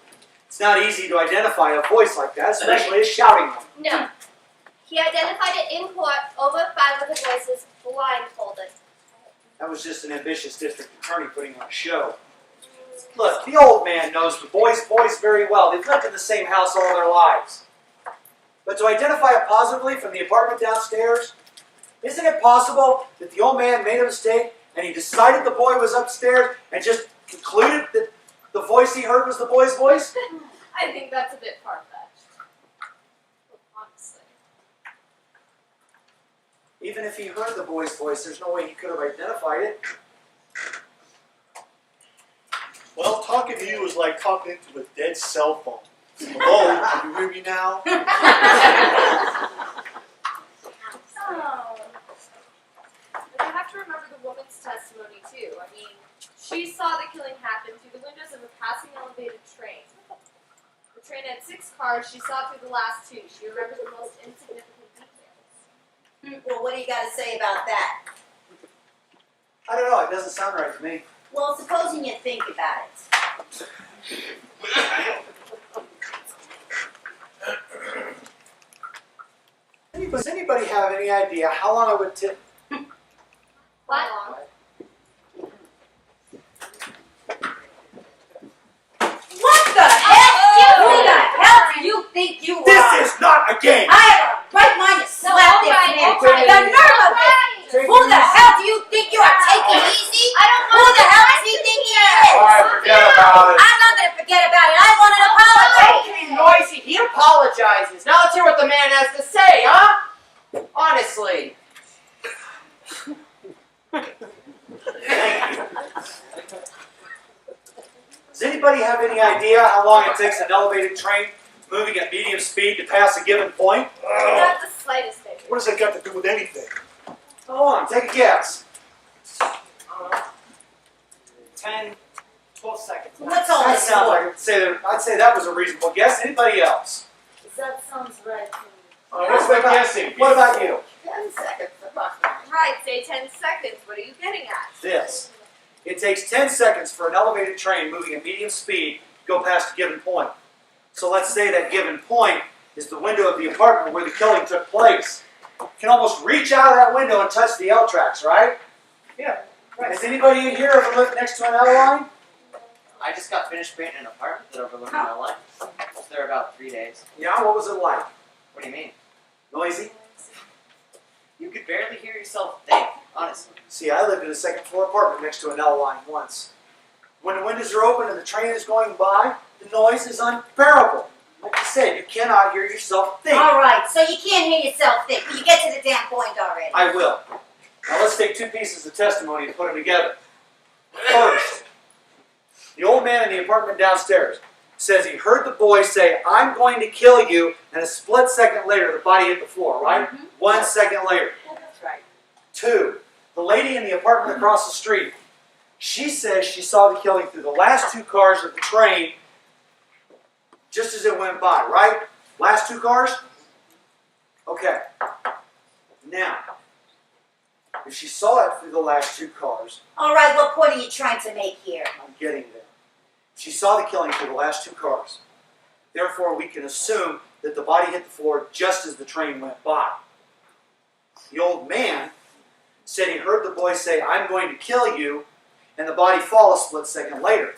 C: It's not easy to identify a voice like that, especially a shouting one.
A: No. He identified it in court over 5 other voices, blindfolded.
C: That was just an ambitious district attorney putting on a show. Look, the old man knows the boy's voice very well. They've lived in the same house all their lives. But to identify it positively from the apartment downstairs, isn't it possible that the old man made a mistake and he decided the boy was upstairs and just concluded that the voice he heard was the boy's voice?
K: I think that's a bit far-fetched. Honestly.
C: Even if he heard the boy's voice, there's no way he could have identified it.
J: Well, talking to you is like talking into a dead cell phone. Hello, can you hear me now?
K: Oh. But you have to remember the woman's testimony, too. I mean, she saw the killing happen through the windows of a passing elevated train. The train had 6 cars. She saw through the last 2. She remembers the most insignificant details.
G: Well, what do you got to say about that?
C: I don't know, it doesn't sound right to me.
G: Well, supposing you think about it.
C: Does anybody have any idea how long it would take?
A: What?
G: What the hell? Who the hell do you think you are?
C: This is not a game!
G: I have a right mind to slap this man.
C: okay.
G: The nerve of it!
C: Take
G: Who
C: it
G: the
C: easy.
G: hell do you think you are? Taking it easy?
A: I don't
G: Who
A: want
G: the hell does he think he is?
C: Alright, forget about it.
G: I'm not going to forget about it. I want an apology.
I: Okay, noisy. He apologizes. Now let's hear what the man has to say, huh? Honestly.
C: Does anybody have any idea how long it takes an elevated train moving at medium speed to pass a given point?
K: Not the slightest idea.
J: What has that got to do with anything?
C: Go on, take a guess. I don't know. 10, 12 seconds.
G: What's all
C: That
G: this
C: sounds
G: for?
C: like I'd say that was a reasonable guess. Anybody else?
L: That sounds right to me.
B: What's the guessing?
C: What about you?
H: 10 seconds, approximately.
K: Right, say 10 seconds. What are you getting at?
C: This. It takes 10 seconds for an elevated train moving at medium speed to go past a given point. So let's say that given point is the window of the apartment where the killing took place. You can almost reach out of that window and touch the L tracks, right?
I: Yeah, right.
C: Has anybody in here ever lived next to an L line?
I: I just got finished painting an apartment that overlooked my life. I was there about 3 days.
C: Yeah, what was it like?
I: What do you mean?
C: Noisy?
I: You could barely hear yourself think, honestly.
C: See, I lived in a second floor apartment next to an L line once. When the windows are open and the train is going by, the noise is unbearable. Like I said, you cannot hear yourself think.
G: All right, so you can't hear yourself think. You get to the damn point already.
C: I will. Now let's take two pieces of testimony and put them together. First, the old man in the apartment downstairs says he heard the boy say, "I'm going to kill you," and a split second later the body hit the floor, right? 1 second later.
H: That's right.
C: Two, the lady in the apartment across the street, she says she saw the killing through the last two cars of the train just as it went by, right? Last two cars? Okay. Now, if she saw it through the last two cars,
G: All right, what point are you trying to make here?
C: I'm getting there. She saw the killing through the last two cars. Therefore, we can assume that the body hit the floor just as the train went by. The old man said he heard the boy say, "I'm going to kill you," and the body fall a split second later.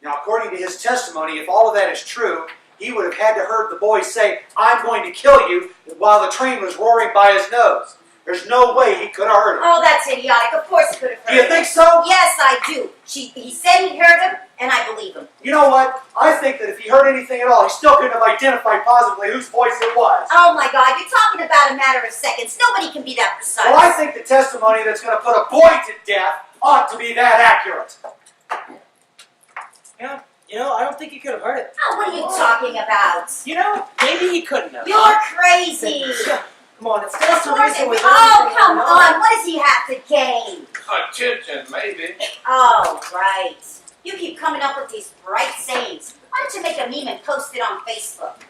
C: Now, according to his testimony, if all of that is true, he would have had to heard the boy say, "I'm going to kill you," while the train was roaring by his nose. There's no way he could have heard it.
G: Oh, that's idiotic. Of course he could have heard
C: Do you
G: him.
C: think so?
G: Yes, I do. He said he heard him, and I believe him.
C: You know what? I think that if he heard anything at all, he still couldn't have identified positively whose voice it was.
G: Oh my God, you're talking about a matter of seconds. Nobody can be that precise.
C: Well, I think the testimony that's going to put a boy to death ought to be that accurate.
N: Yeah, I don't think he could have heard it.
G: Oh, what are you talking about?
N: Maybe he couldn't have.
G: You're crazy.
N: Come on, it's just a reason with
G: Oh,
N: everything
G: come
N: going
G: on. What does he have to gain?
M: Attention, maybe.
G: Oh, right. You keep coming up with these bright sayings. Why don't you make a meme and post it on Facebook?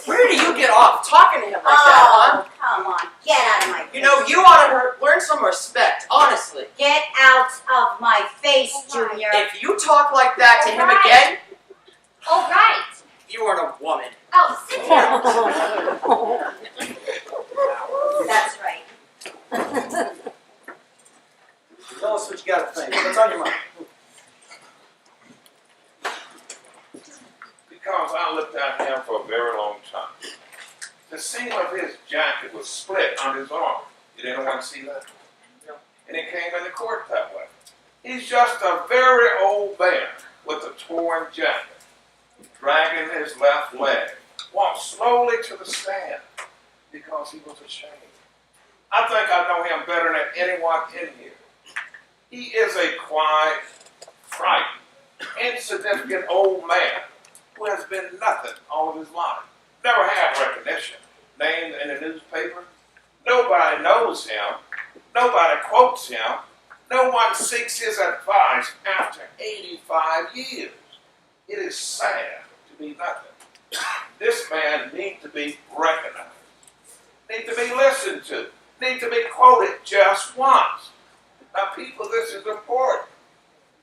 N: Where do you get off talking to him like that,
G: Oh, come on. Get out of my face.
N: You ought to learn some respect, honestly.
G: Get out of my face, Junior.
N: If you talk like that to him
A: Alright.
N: again,
A: All right.
N: you aren't a woman.
A: Oh, sit down.
G: That's right.
C: Tell us what you got to think. What's on your mind?
M: Because I looked at him for a very long time. The seam of his jacket was split on his arm. Did anyone see that?
N: No.
M: And he came into court that way. He's just a very old man with a torn jacket, dragging his left leg, walked slowly to the stand because he was ashamed. I think I know him better than anyone in here. He is a quiet, frightened, insignificant old man who has been nothing all of his life. Never had recognition, named in the newspaper. Nobody knows him. Nobody quotes him. No one seeks his advice after 85 years. It is sad to be nothing. This man needs to be recognized, needs to be listened to, needs to be quoted just once. Now, people, this is important.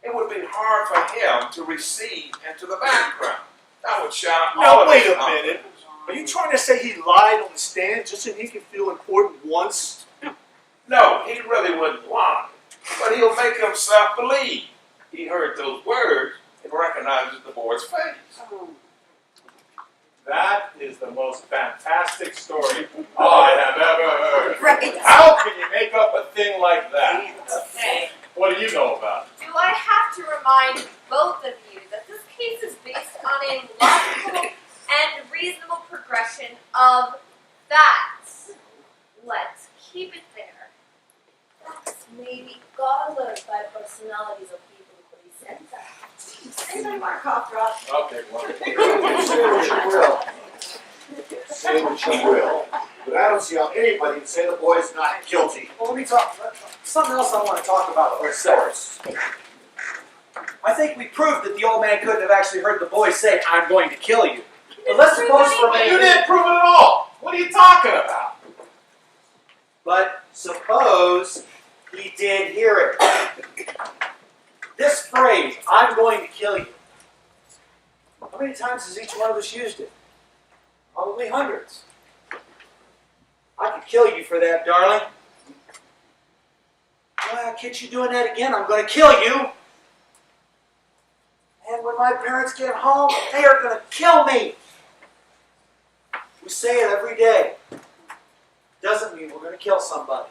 M: It would be hard for him to recede into the background. That would shout all
J: Now,
M: of
J: wait
M: his
J: a minute. Are you trying to say he lied on the stand just so he can feel important once?
M: No, he really wouldn't lie. But he'll make himself believe he heard those words and recognizes the boy's face.
B: That is the most fantastic story I have ever heard.
G: Right.
B: How can you make up a thing like that?
K: Okay.
B: What do you know about it?
K: Do I have to remind both of you that this case is based on a logical and reasonable progression of facts? Let's keep it there.
L: Facts may be colored by personalities of people who present them.
H: Say my Markov drop.
B: I'll take one.
F: Say what you will. Say what you will. But I don't see how anybody can say the boy's not guilty.
C: Well, let me talk. Something else I want to talk about for a second. I think we proved that the old man couldn't have actually heard the boy say, "I'm going to kill you." But let's suppose for a minute.
B: You didn't prove it at all. What are you talking about?
C: But suppose he did hear it. This phrase, "I'm going to kill you." How many times has each one of us used it? Probably hundreds. I could kill you for that, darling. Well, I'll catch you doing that again. I'm going to kill you. And when my parents get home, they are going to kill me. We say it every day. Doesn't mean we're going to kill somebody.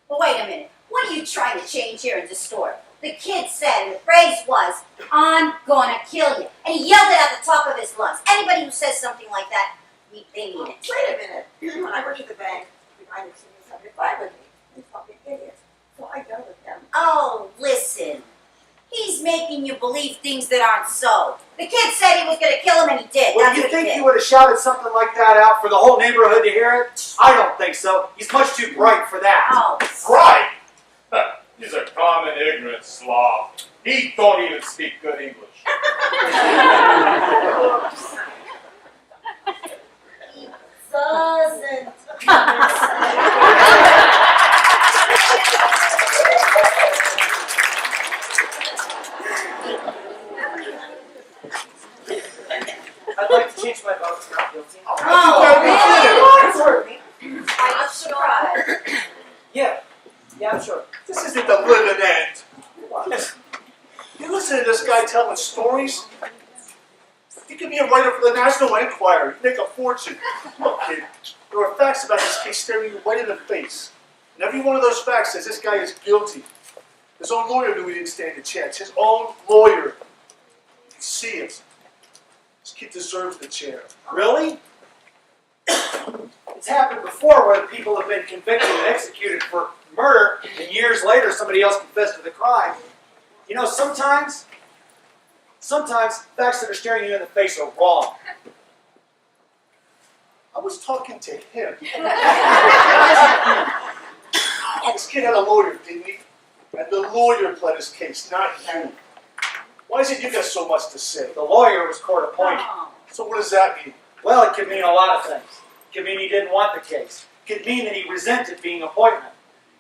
G: Well, wait a minute. What are you trying to change here and distort? The kid said, and the phrase was, "I'm gonna kill you." And he yelled it at the top of his lungs. Anybody who says something like that, they mean it.
H: Wait a minute. When I worked at the bank, I was 75 with me. He's fucking idiot. So I yelled at them.
G: Oh, listen. He's making you believe things that aren't so. The kid said he was gonna kill him, and he did.
C: Well,
G: That's
C: do you
G: what he
C: think
G: did.
C: he would have shouted something like that out for the whole neighborhood to hear it? I don't think so. He's much too bright for that.
G: Oh,
B: Right. He's a common ignorant slob. He don't even speak good English.
L: He doesn't.
N: I'd like to change my vote to not guilty.
G: Oh, really? I'm surprised.
N: Yeah, I'm sure.
J: This isn't the living end. You listen to this guy telling stories. He could be a writer for the National Enquirer. He'd make a fortune. Look, kid, there are facts about this case staring you right in the face. And every one of those facts says this guy is guilty. His own lawyer knew he didn't stand a chance. His own lawyer. You can see it. This kid deserves the chair.
C: Really? It's happened before where people have been convicted and executed for murder, and years later somebody else confessed to the crime. You know, sometimes facts that are staring you in the face are wrong.
J: I was talking to him. This kid had a lawyer, didn't he? And the lawyer pled his case, not you. Why is it you got so much to say?
C: The lawyer was court appointed.
J: So what does that mean?
C: Well, it could mean a lot of things. It could mean he didn't want the case. It could mean that he resented being appointed.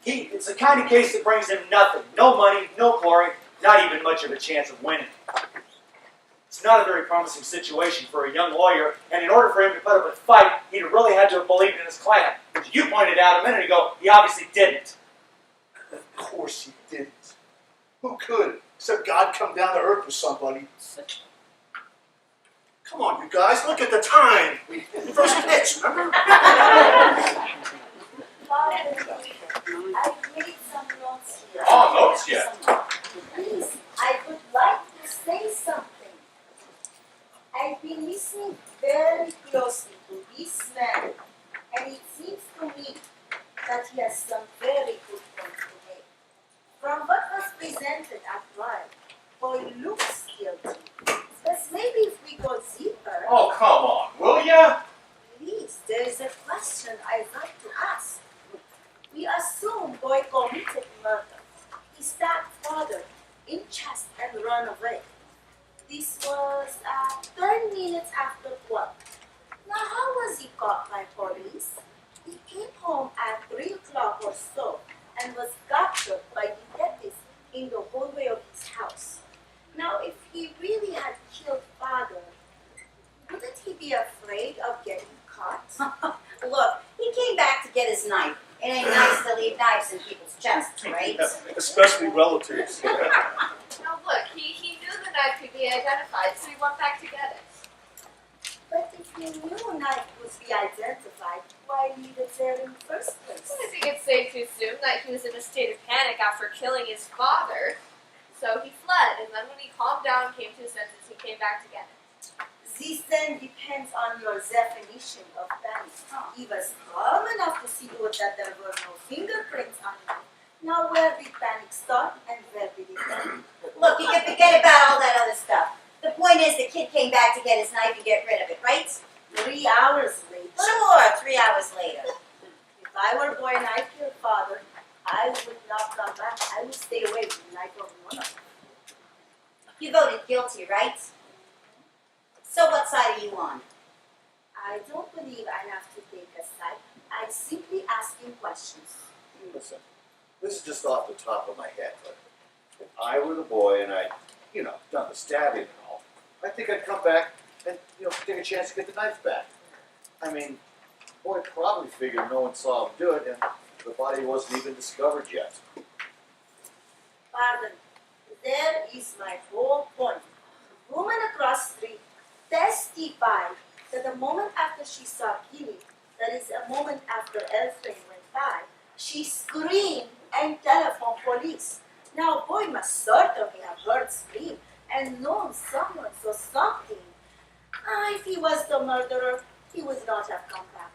C: It's the kind of case that brings him nothing. No money, no glory, not even much of a chance of winning. It's not a very promising situation for a young lawyer, and in order for him to put up a fight, he'd really had to have believed in his client. Which you pointed out a minute ago, he obviously didn't.
J: Of course he didn't. Who could? Except God come down to earth with somebody. Come on, you guys, look at the time. First pitch, remember?
L: I've made some notes here.
B: Oh, notes yet?
L: Please, I would like to say something. I've been listening very closely to this man, and it seems to me that he has some very good points to make. From what was presented at trial, boy looks guilty. But maybe if we go deeper.
B: Oh, come on, will ya?
L: Please, there is a question I'd like to ask. We assume boy committed murder. He stabbed father in chest and run away. This was 10 minutes after 12. Now, how was he caught by police? He came home at 3 o'clock or so and was captured by detectives in the hallway of his house. Now, if he really had killed father, wouldn't he be afraid of getting caught?
G: Look, he came back to get his knife. It ain't nice to leave knives in people's chests, right?
J: Especially relatives.
K: Now look, he knew the knife could be identified, so he went back to get it.
L: But if he knew knife would be identified, why leave it there in the first place?
K: I think it's safe to assume that he was in a state of panic after killing his father. So he fled, and then when he calmed down and came to his senses, he came back to get it.
L: This then depends on your definition of panic. He was calm enough to see to it that there were no fingerprints on him. Now where did panic start and where did it end?
G: Look, you can forget about all that other stuff. The point is the kid came back to get his knife and get rid of it, right?
L: 3 hours later.
G: Sure, 3 hours later.
L: If I were boy and I killed father, I would not come back. I would stay away from the life of mother.
G: You voted guilty, right? So what side are you on?
L: I don't believe I have to take a side. I'm simply asking questions.
F: Listen, this is just off the top of my head, but if I were the boy and I'd, done the stabbing and all, I think I'd come back and, take a chance to get the knife back. I mean, the boy probably figured no one saw him do it and the body wasn't even discovered yet.
L: Pardon. There is my whole point. The woman across the street testified that the moment after she saw Kitty, that is a moment after Elframe went by, she screamed and telephoned police. Now, boy must certainly have heard scream and known someone saw something. If he was the murderer, he would not have come back.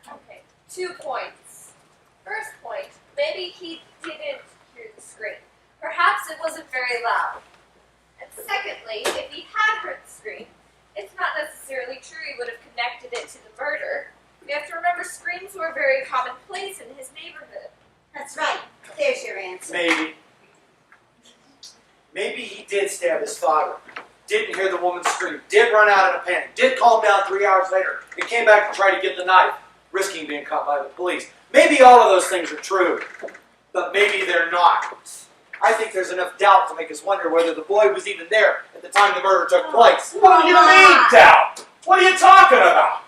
K: Okay, 2 points. First point, maybe he didn't hear the scream. Perhaps it wasn't very loud. And secondly, if he had heard the scream, it's not necessarily true he would have connected it to the murder. We have to remember screams were very commonplace in his neighborhood.
G: That's right. There's your answer.
C: Maybe. Maybe he did stab his father. Didn't hear the woman scream. Did run out in a panic. Did calm down 3 hours later. And came back to try to get the knife, risking being caught by the police. Maybe all of those things are true. But maybe they're not. I think there's enough doubt to make us wonder whether the boy was even there at the time the murder took place.
B: What do you mean, doubt? What are you talking about?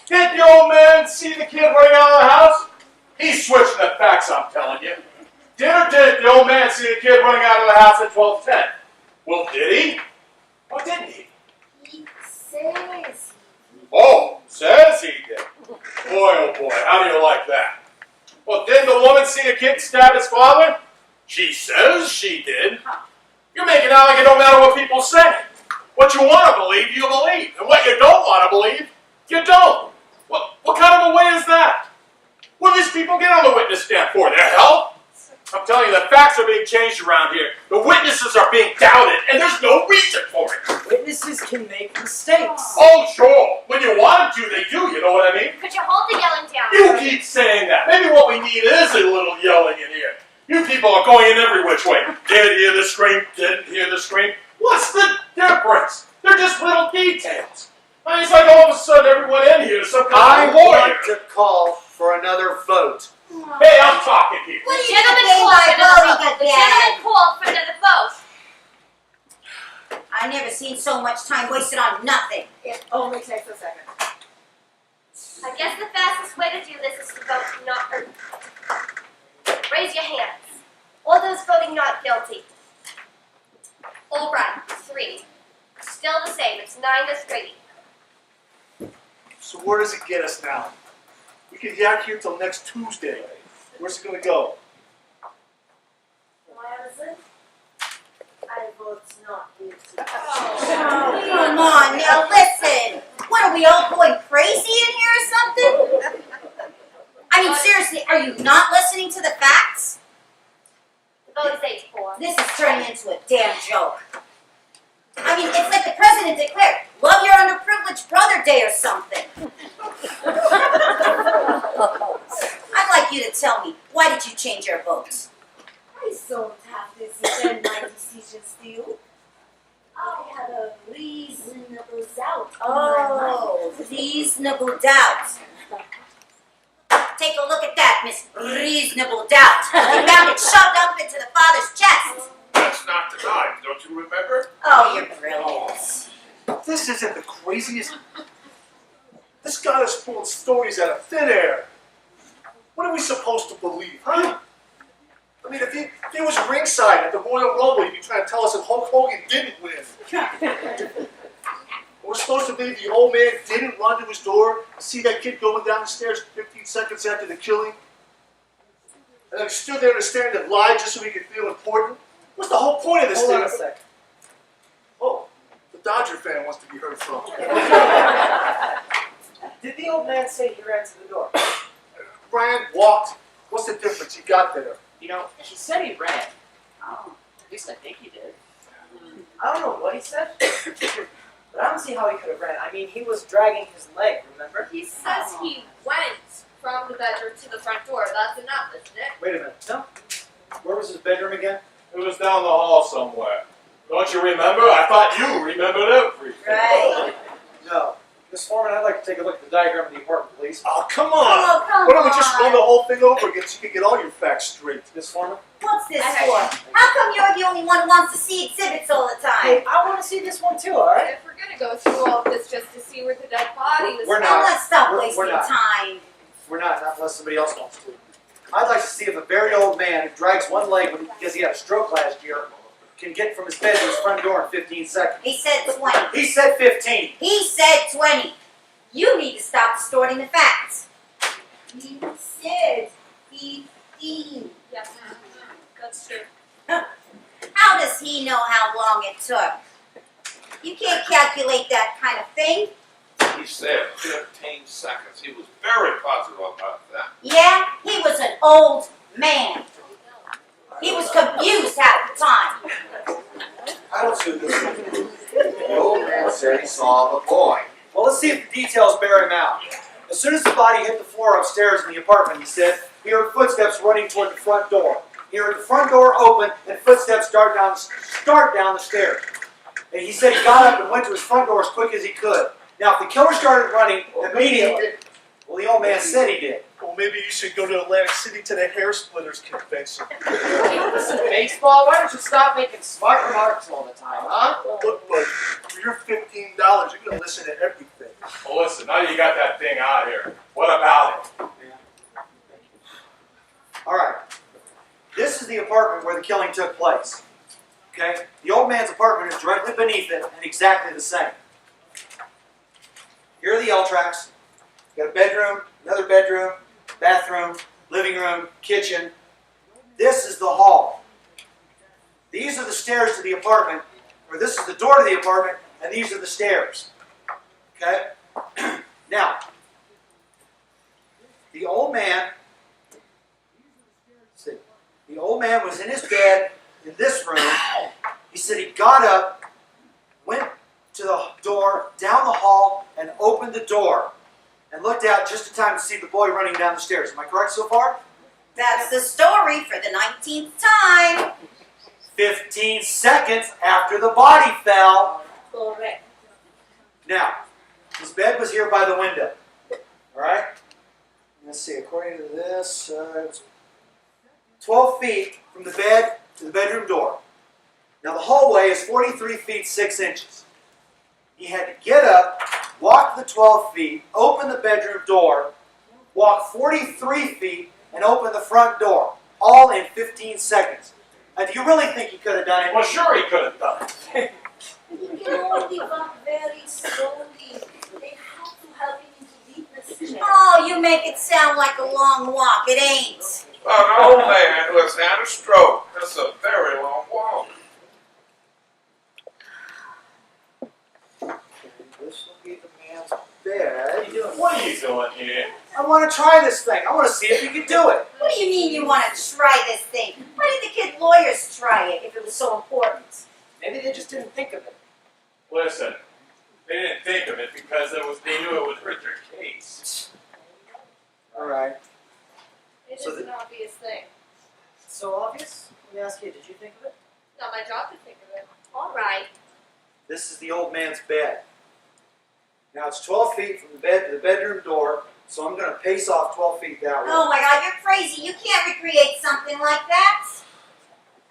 B: Did the old man see the kid running out of the house? He's switching the facts, I'm telling you. Did or didn't the old man see the kid running out of the house at 12:10? Well, did he? Or didn't he?
L: He says.
B: Oh, says he did. Boy, oh boy, how do you like that? Well, didn't the woman see the kid stab his father? She says she did. You're making it out like it don't matter what people say. What you want to believe, you believe. And what you don't want to believe, you don't. What kind of a way is that? What do these people get on the witness stand for? Their health? I'm telling you, the facts are being changed around here. The witnesses are being doubted, and there's no reason for it.
N: Witnesses can make mistakes.
B: Oh, sure. When you want them to, they do. You know what I mean?
A: Could you hold the yelling down?
B: You keep saying that. Maybe what we need is a little yelling in here. You people are going in every which way. Did hear the scream, didn't hear the scream. What's the difference? They're just little details. I mean, it's like all of a sudden everyone in here is some kind of lawyer.
C: I want to call for another vote.
B: Hey, I'm talking here.
G: What do you
A: Gentlemen
G: mean
A: called
G: by
A: for another vote.
G: voting
A: The
G: again?
A: gentleman called for another vote.
G: I've never seen so much time wasted on nothing.
H: It only takes a second.
A: I guess the fastest way to do this is to vote not or raise your hands. All those voting not guilty. All right, 3. Still the same. It's 9-3.
J: So where does it get us now? We can yak here till next Tuesday. Where's it gonna go?
L: Madison, I vote not guilty.
G: Oh, come on, now listen. What, are we all going crazy in here or something? I mean, seriously, are you not listening to the facts?
A: The vote is 8-4.
G: This is turning into a damn joke. I mean, it's like the president declared, love your underprivileged brother day or something. I'd like you to tell me, why did you change your votes?
L: I don't have to defend my decision still. I had a reasonable doubt in my mind.
G: Oh, reasonable doubt. Take a look at that, Miss Reasonable Doubt. You found it shoved up into the father's chest.
M: That's not the knife, don't you remember?
G: Oh, you're brilliant.
J: This isn't the craziest. This guy is pulling stories out of thin air. What are we supposed to believe, huh? I mean, if he was ringside at the Royal Rumble, he'd be trying to tell us that Hulk Hogan didn't win. We're supposed to believe the old man didn't run to his door, see that kid going down the stairs 15 seconds after the killing, and then he stood there in a stand and lied just so he could feel important. What's the whole point of this
N: Hold
J: thing?
N: on a sec.
J: Oh, the Dodger fan wants to be heard from.
N: Did the old man say he ran to the door?
J: Brian walked. What's the difference? He got there.
I: You know, he said he ran.
G: Oh.
I: At least I think he did.
N: I don't know what he said, But I don't see how he could have ran. I mean, he was dragging his leg, remember?
K: He says he went from the bedroom to the front door. That's enough, isn't it?
C: Wait a minute. No. Where was his bedroom again?
B: It was down the hall somewhere. Don't you remember? I thought you remembered everything.
G: Right.
C: No. Miss Foreman, I'd like to take a look at the diagram of the apartment, please.
J: Oh, come on.
G: Oh, come
J: Why don't we just
G: on.
J: run the whole thing over again so you can get all your facts straight?
C: Miss Foreman?
G: What's this
K: Okay.
G: for? How come you're the only one who wants to see exhibits all the time?
N: Hey, I want to see this one too, alright?
K: If we're gonna go through all of this just to see where the dead body was
C: We're
G: Now
C: not.
G: let's stop
C: We're
G: wasting
C: not.
G: time.
C: We're not unless somebody else wants to. I'd like to see if a very old man who drags one leg because he had a stroke last year can get from his bed to his front door in 15 seconds.
G: He said 20.
C: He said 15.
G: He said 20. You need to stop distorting the facts.
L: He said 15.
K: Yes, that's true.
G: How does he know how long it took? You can't calculate that kind of thing.
M: He said 15 seconds. He was very positive about that.
G: Yeah, he was an old man. He was confused half the time.
C: I don't see this.
F: The old man said he saw the boy.
C: Well, let's see if the details bear him out. As soon as the body hit the floor upstairs in the apartment, he said, he heard footsteps running toward the front door. He heard the front door open and footsteps start down the stairs. And he said he got up and went to his front door as quick as he could. Now, if the killer started running immediately, well, the old man said he did.
J: Well, maybe you should go to Atlantic City to the hair splitters convention.
N: Listen, baseball, why don't you stop making smart remarks all the time, huh?
J: Look, buddy, for your $15, you're going to listen to everything.
B: Well, listen, now you got that thing out here. What about it?
C: All right. This is the apartment where the killing took place. Okay? The old man's apartment is directly beneath it and exactly the same. Here are the L tracks. You got a bedroom, another bedroom, bathroom, living room, kitchen. This is the hall. These are the stairs to the apartment, or this is the door to the apartment, and these are the stairs. Okay? Now, the old man was in his bed in this room. He said he got up, went to the door, down the hall, and opened the door, and looked out just in time to see the boy running down the stairs. Am I correct so far?
G: That's the story for the 19th time.
C: 15 seconds after the body fell.
L: Correct.
C: Now, his bed was here by the window. All right? Let's see, according to this, it's 12 feet from the bed to the bedroom door. Now, the hallway is 43 feet 6 inches. He had to get up, walk the 12 feet, open the bedroom door, walk 43 feet, and open the front door, all in 15 seconds. Now, do you really think he could have done it?
B: Well, sure he could have done it.
L: He can only walk very slowly. They have to help him into deepness.
G: Oh, you make it sound like a long walk. It ain't.
M: An old man who has had a stroke. That's a very long walk.
C: This will be the man's bed.
B: What are you doing here?
C: I want to try this thing. I want to see if he can do it.
G: What do you mean you want to try this thing? Why did the kid lawyers try it if it was so important?
N: Maybe they just didn't think of it.
B: Listen, they didn't think of it because they knew it would hurt their case.
C: All right.
K: It
C: So
K: is an obvious thing.
N: So obvious? Let me ask you, did you think of it?
K: Not my job to think of it.
G: All right.
C: This is the old man's bed. Now it's 12 feet from the bed to the bedroom door, so I'm going to pace off 12 feet that way.
G: Oh my God, you're crazy. You can't recreate something like that.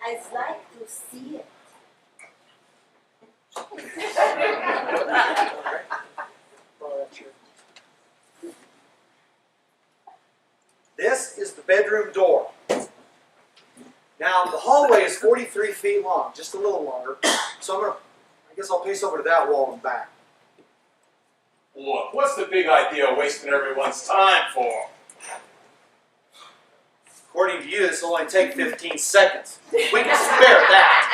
L: I'd like to see it.
C: This is the bedroom door. Now the hallway is 43 feet long, just a little longer. So I guess I'll pace over to that wall and back.
B: Look, what's the big idea of wasting everyone's time for?
C: According to you, this will only take 15 seconds. We can spare that.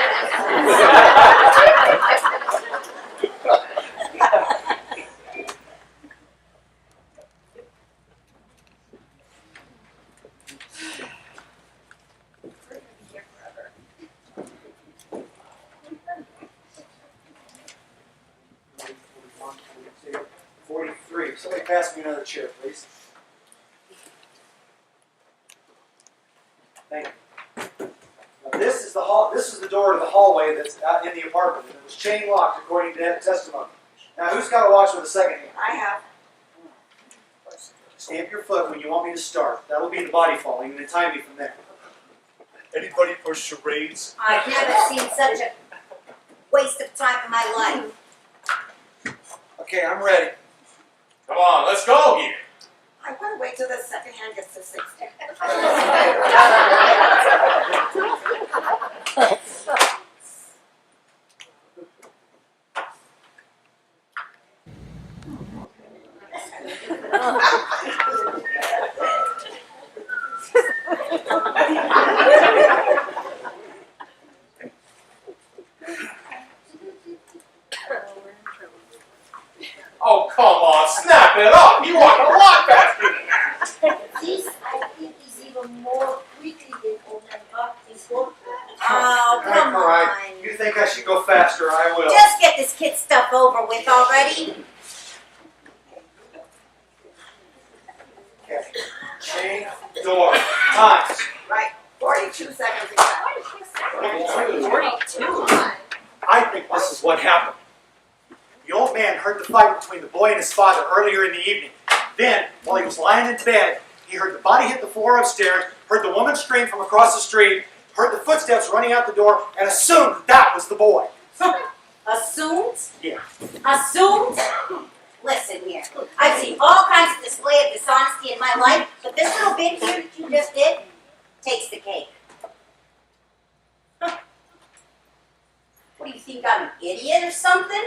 C: pass me another chair, please? Thank you. Now, this is the hall. This is the door to the hallway that's out in the apartment. It was chain locked according to that testimony. Now, who's got a watch with a second hand?
L: I have.
C: Stamp your foot when you want me to start. That'll be the body falling, and then time me from there.
J: Anybody for charades?
G: I've never seen such a waste of time in my life.
C: Okay, I'm ready.
B: Come on, let's go here.
L: I want to wait till the second hand gets to 60.
B: Oh, come on, snap it up. You walk a lot faster than that.
L: This, I think, is even more quickly than old man Buck is going.
G: Oh, come
C: All right.
G: on.
C: You think I should go faster? I will.
G: Just get this kid stuff over with already.
C: Okay. Chain, door, times.
L: Right, 42 seconds exactly.
K: 42.
C: I think this is what happened. The old man heard the fight between the boy and his father earlier in the evening. Then, while he was lying in bed, he heard the body hit the floor upstairs, heard the woman scream from across the street, heard the footsteps running out the door, and assumed that was the boy.
G: Assumed?
C: Yeah.
G: Assumed? Listen here. I've seen all kinds of display of dishonesty in my life, but this little bit here that you just did takes the cake. What do you think, I'm an idiot or something?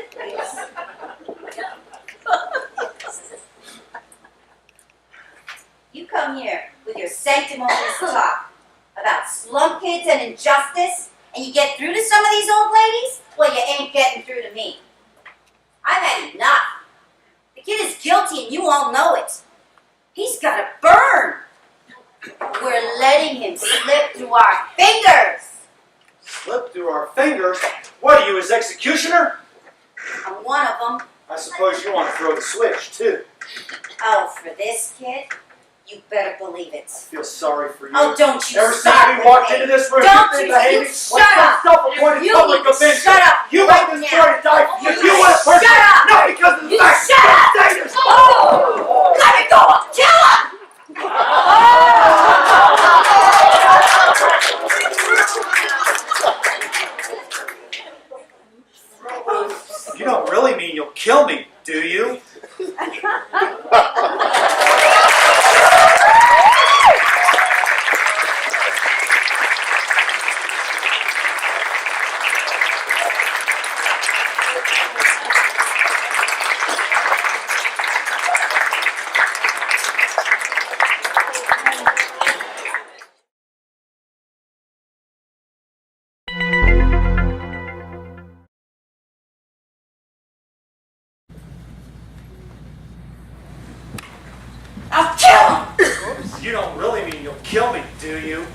G: You come here with your sanctimonious talk about slum kids and injustice, and you get through to some of these old ladies? Well, you ain't getting through to me. I've had enough. The kid is guilty and you all know it. He's got to burn. We're letting him slip through our fingers.
C: Slip through our fingers? What are you, his executioner?
G: I'm one of them.
C: I suppose you want to throw the switch, too.
G: Oh, for this kid? You better believe it.
C: I feel sorry for you.
G: Oh, don't you
C: Ever
G: stop
C: since we
G: with
C: walked
G: me.
C: into this room,
G: Don't
C: you've been
G: you
C: behaving
G: shut
C: like
G: up.
C: some self-appointed
G: You
C: public
G: need to
C: avenger.
G: shut up
C: You
G: right
C: want this
G: now.
C: boy to die because you want a
G: Shut
C: person,
G: up.
C: not because of the
G: You
C: fact
G: shut up.
C: that you're
G: Oh, let it go. I'll kill him.
C: You don't really mean you'll kill me, do you?
G: I'll kill him.
C: You don't really mean you'll kill me, do you?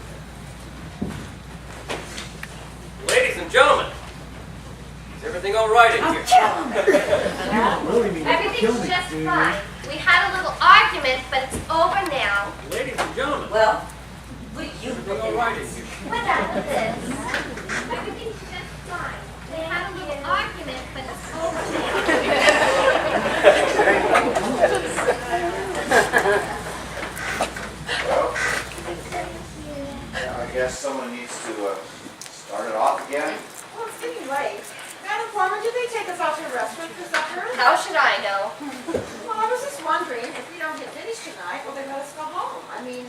E: Ladies and gentlemen, is everything all right in
G: I'll
E: here?
G: kill him.
C: Really mean
A: Everything's just fine. We had a little argument, but it's over now.
E: Ladies and gentlemen,
G: Well, what are you
E: everything all
G: looking
E: right
G: at?
E: in here?
A: Whatever this. Everything's just fine. We had a little argument, but it's over
F: I guess someone needs to start it off again.
H: Well, it's getting late. Madam Plummer, did they take us out to a restaurant for supper?
A: How should I know?
H: Well, I was just wondering, if we don't get finished tonight, will they let us go home? I mean,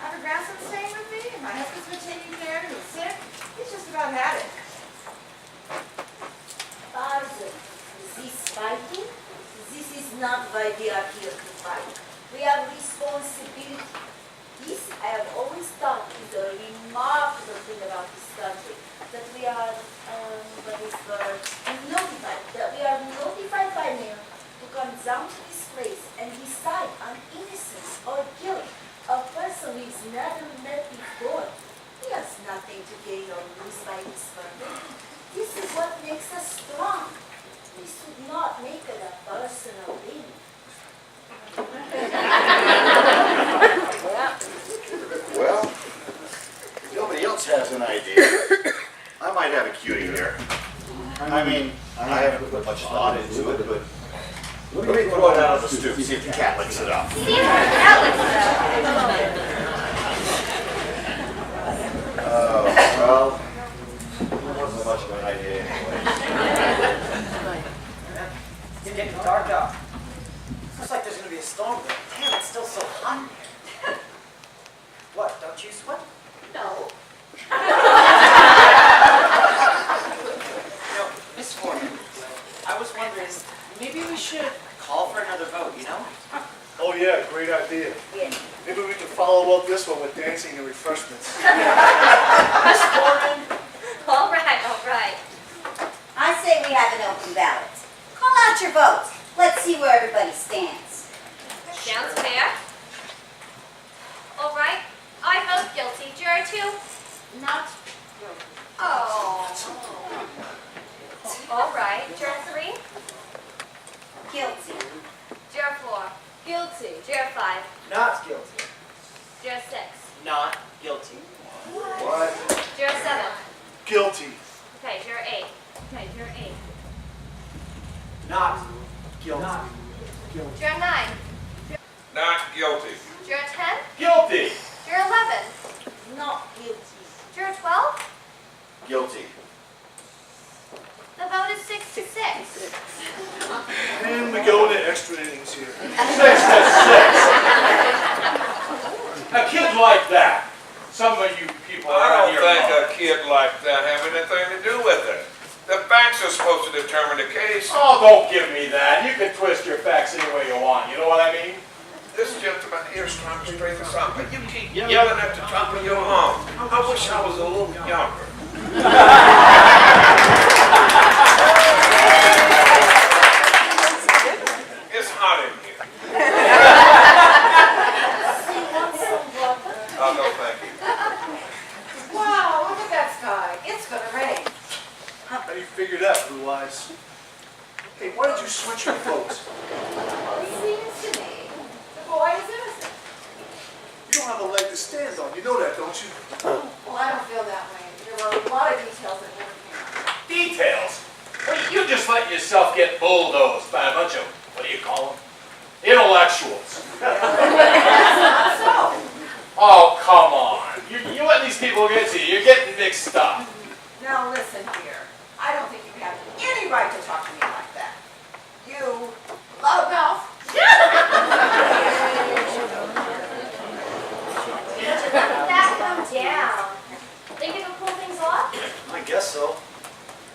H: I have a grandson staying with me, and my husband's been taking care of him, he's sick. He's just about had it.
L: Pardon, this fighting? This is not why we are here to fight. We have responsibility. This, I have always thought, is a remarkable thing about this country. That we are, what is the word? Notified. That we are notified by mail to come down to this place and decide on innocence or guilt of a person who is never met before. He has nothing to gain or lose by this verdict. This is what makes us strong. We should not make it a personal thing.
F: just has an idea. I might have a cutie here. I mean, I haven't put much thought into it, but let me throw it out on the stoop, see if the cat licks it up.
A: See if the cat licks it up.
F: Well, it wasn't much of an idea anyway.
N: It's getting dark out. Looks like there's going to be a storm, but damn, it's still so hot in here. What, don't you sweat?
A: No.
I: Miss Foreman, I was wondering, maybe we should call for another vote, you know?
J: Oh yeah, great idea. Maybe we can follow up this one with dancing and refreshments.
G: Miss Foreman,
A: All right, all right.
G: I say we have an open ballot. Call out your votes. Let's see where everybody stands.
A: Sounds fair. All right, I vote guilty. Juror 2?
H: Not
A: Oh. All right, Juror 3?
G: Guilty.
A: Juror 4?
K: Guilty.
A: Juror 5?
N: Not guilty.
A: Juror 6?
I: Not guilty.
F: What?
A: Juror 7?
J: Guilty.
A: Okay, Juror 8? Okay, Juror 8.
N: Not guilty.
A: Juror 9?
M: Not guilty.
A: Juror 10?
B: Guilty.
A: Juror 11?
L: Not guilty.
A: Juror 12?
F: Guilty.
A: The vote is 6 to 6.
J: And we go into extra innings here.
B: 6 to 6. A kid like that. Some of you people
M: I
B: around
M: don't
B: here
M: think
B: know.
M: a kid like that have anything to do with it. The facts are supposed to determine the case.
B: Oh, don't give me that. You can twist your facts any way you want. You know what I mean?
M: This gentleman here is trying to straighten us out, but you keep yelling at the top of your lungs. I wish I was a little younger. It's hot in here. Oh, no, thank you.
H: Wow, look at that sky. It's gonna rain.
J: How do you figure that, Blue Eyes? Hey, why did you switch your votes?
H: It seems to me the boy is innocent.
J: You don't have a leg to stand on. You know that, don't you?
H: Well, I don't feel that way. There were a lot of details that never came out.
B: Details? Well, you just let yourself get bulldozed by a bunch of, what do you call them? Intellectuals.
H: That's not so.
B: Oh, come on. You let these people get to you. You're getting mixed up.
H: Now listen here. I don't think you have any right to talk to me like that. You loudmouth.
A: That calm down. Think it will cool things off?
C: I guess so.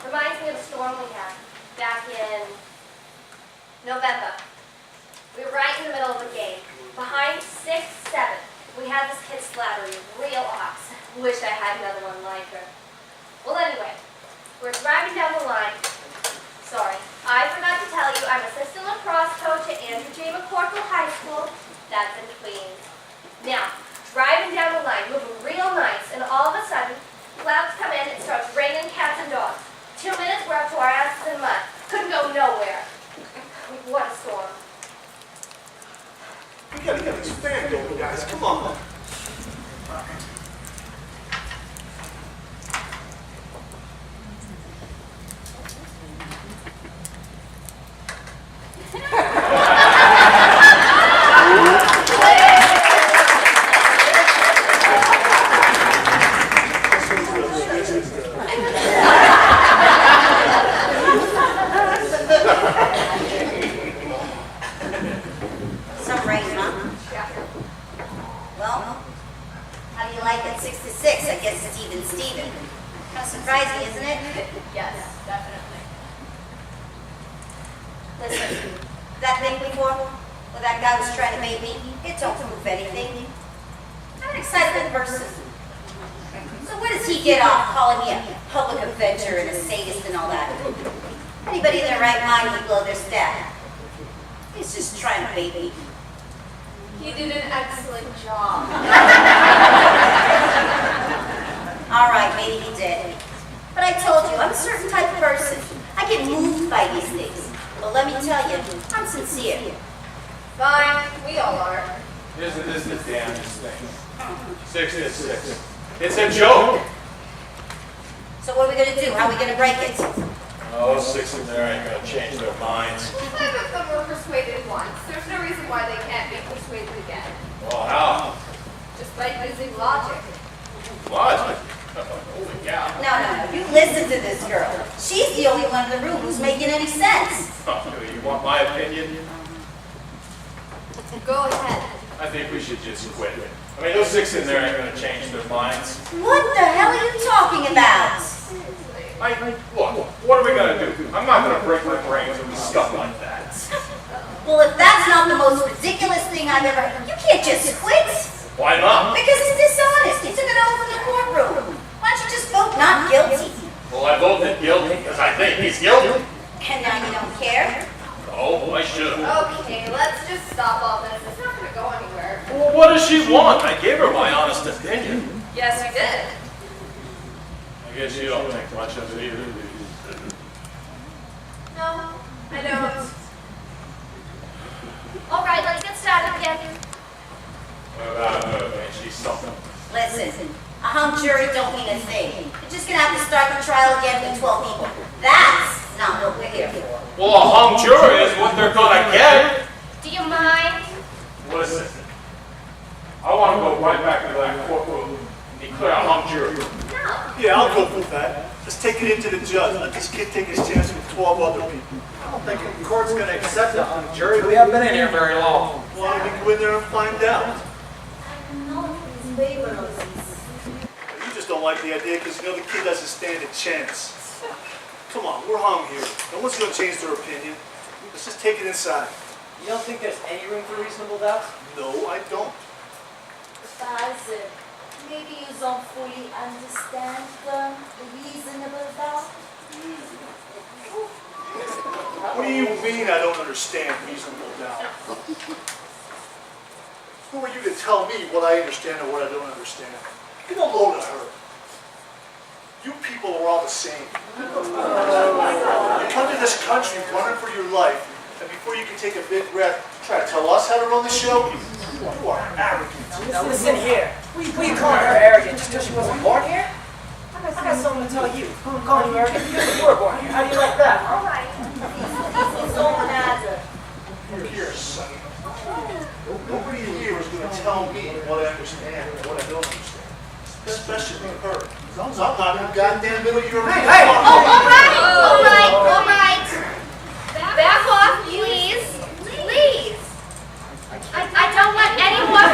A: Reminds me of a storm we had back in November. We were right in the middle of a game. Behind 6-7, we had this kid slattering real ox. Wish I had another one like her. Well, anyway, we're driving down the line. Sorry, I forgot to tell you I'm assistant lacrosse coach at Andrew J. McCorkle High School. That's in Queens. Now, driving down the line, moving real nice, and all of a sudden, clouds come in, it starts raining cats and dogs. 2 minutes, we're up to our asses in mud. Couldn't go nowhere. What a storm.
J: We gotta get this fan going, guys. Come on.
G: Some rain, huh? Well, how do you like it? 6 to 6. I guess it's even Steven. Kind of surprising, isn't it?
K: Yes, definitely.
G: Listen, that thing before, where that guy was trying to bait me, it don't prove anything. I'm an excitable person. So where does he get off calling me a public avenger and a sadist and all that? Anybody in their right mind would blow their stack. He's just trying to bait me.
K: He did an excellent job.
G: All right, maybe he did. But I told you, I'm a certain type of person. I get moved by these things. But let me tell you, I'm sincere.
K: Fine, we all are.
B: Isn't this the damnedest thing? 6 to 6. It's a joke.
G: So what are we gonna do? How are we gonna break it?
B: Oh, those 6 in there ain't gonna change their minds.
K: Five of them were persuaded once. There's no reason why they can't be persuaded again.
B: Well, how?
K: Just by using logic.
B: Logic? Holy cow.
G: No. You listen to this girl. She's the only one in the room who's making any sense.
B: You want my opinion?
K: Go ahead.
B: I think we should just quit. I mean, those 6 in there ain't gonna change their minds.
G: What the hell are you talking about?
B: Look, what are we gonna do? I'm not gonna break my brains over stuff like that.
G: Well, if that's not the most ridiculous thing I've ever heard, you can't just quit.
B: Why not?
G: Because it's dishonest. You took it over in the courtroom. Why don't you just vote not guilty?
B: Well, I voted guilty because I think he's guilty.
G: And now you don't care?
B: Oh, I should have.
K: Okay, let's just stop all this. It's not gonna go anywhere.
B: Well, what does she want? I gave her my honest opinion.
K: Yes, you did.
B: I guess you don't think much of it either.
K: No, I don't.
A: All right, let's get started again.
B: What about her? Ain't she something?
G: Listen, a hung jury don't mean a thing. You're just gonna have to start the trial again with 12 people. That's not what we're here for.
B: Well, a hung jury is what they're gonna get.
A: Do you mind?
B: Listen, I want to go right back to that courtroom and declare a hung jury.
A: No.
J: Yeah, I'll go with that. Just take it into the judge. Let this kid take his chance with 12 other people.
N: I don't think the court's gonna accept a hung jury. We haven't been in here very long.
J: Why don't we go in there and find out?
L: No, in favor of this.
J: You just don't like the idea because you know the kid doesn't stand a chance. Come on, we're hung here. No one's going to change their opinion. Let's just take it inside.
N: You don't think there's any room for reasonable doubt?
J: No, I don't.
L: Father, maybe you don't fully understand the reasonable doubt.
J: What do you mean I don't understand reasonable doubt? Who are you to tell me what I understand or what I don't understand? Get a load of her. You people are all the same. You come to this country running for your life, and before you can take a big breath, try to tell us how to run the show? You are arrogant.
N: Now listen here. We call her arrogant just because she wasn't born here? I got something to tell you. I'm calling you arrogant because you were born here. How do you like that?
A: All right.
L: It's all matter.
J: Here, son. Nobody here is going to tell me what I understand and what I don't understand. Especially her. As long as I'm not in the goddamn middle of your
N: Hey!
A: All right. Back off, please. Please. I don't want any more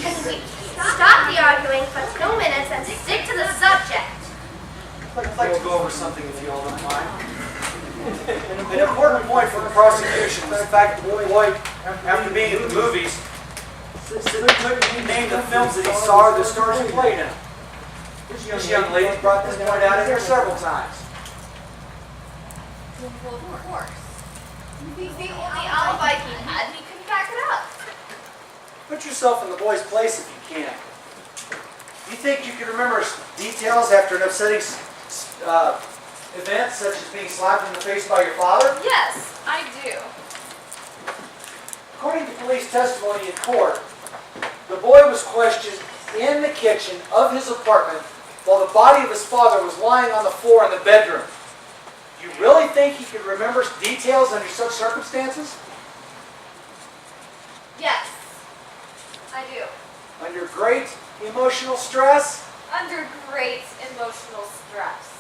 A: Can we stop the arguing for 2 minutes and stick to the subject?
N: I'd like to go over something if you all don't mind. An important point for the prosecution was the fact that Boyd, after being in the movies, couldn't name the films that he saw or the stars he played in. This young lady brought this point out in here several times.
K: Well, of course. He's the only alibi he had, and he couldn't back it up.
N: Put yourself in the boy's place if you can. You think you can remember details after an upsetting event, such as being slapped in the face by your father?
K: Yes, I do.
N: According to police testimony in court, the boy was questioned in the kitchen of his apartment while the body of his father was lying on the floor in the bedroom. You really think he could remember details under such circumstances?
K: Yes, I do.
N: Under great emotional stress?
K: Under great emotional stress.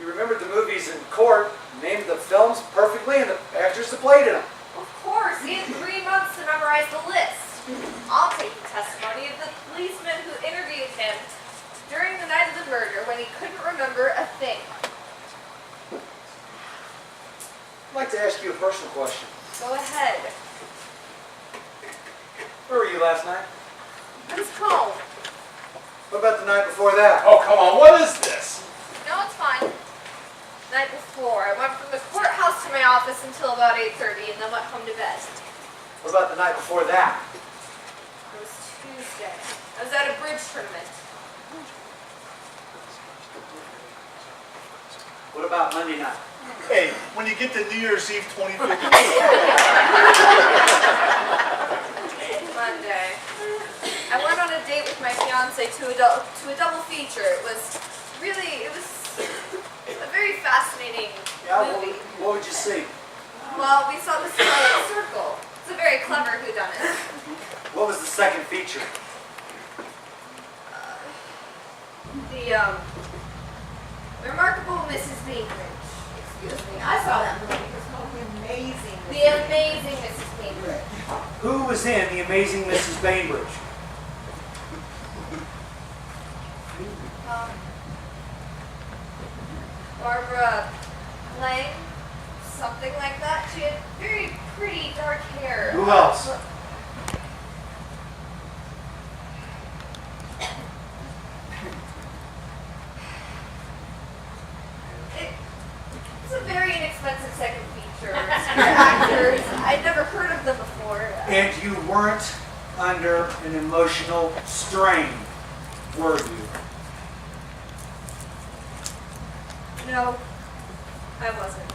N: You remembered the movies in court, named the films perfectly, and the actors that played in them.
K: Of course, he had 3 months to memorize the list. I'll take the testimony of the policeman who interviewed him during the night of the murder when he couldn't remember a thing.
N: I'd like to ask you a personal question.
K: Go ahead.
N: Where were you last night?
K: I was home.
N: What about the night before that?
B: Oh, come on, what is this?
K: No, it's fine. Night before, I went from the courthouse to my office until about 8:30 and then went home to bed.
N: What about the night before that?
K: It was Tuesday. I was at a bridge tournament.
N: What about Monday night?
J: Hey, when you get to New Year's Eve 2050.
K: Monday. Well, we saw the Scarlet Circle. It's a very clever whodunit.
N: What was the second feature?
K: The Remarkable Mrs. Bainbridge.
H: Excuse me, I saw that movie. It was called The Amazing.
K: The Amazing Mrs. Bainbridge.
N: Who was in The Amazing Mrs. Bainbridge?
K: Barbara Lang, something like that. She had very pretty dark hair.
N: Who else?
K: It's a very inexpensive second feature. Actors. I'd never heard of them before.
N: And you weren't under an emotional strain, were you?
K: No, I wasn't.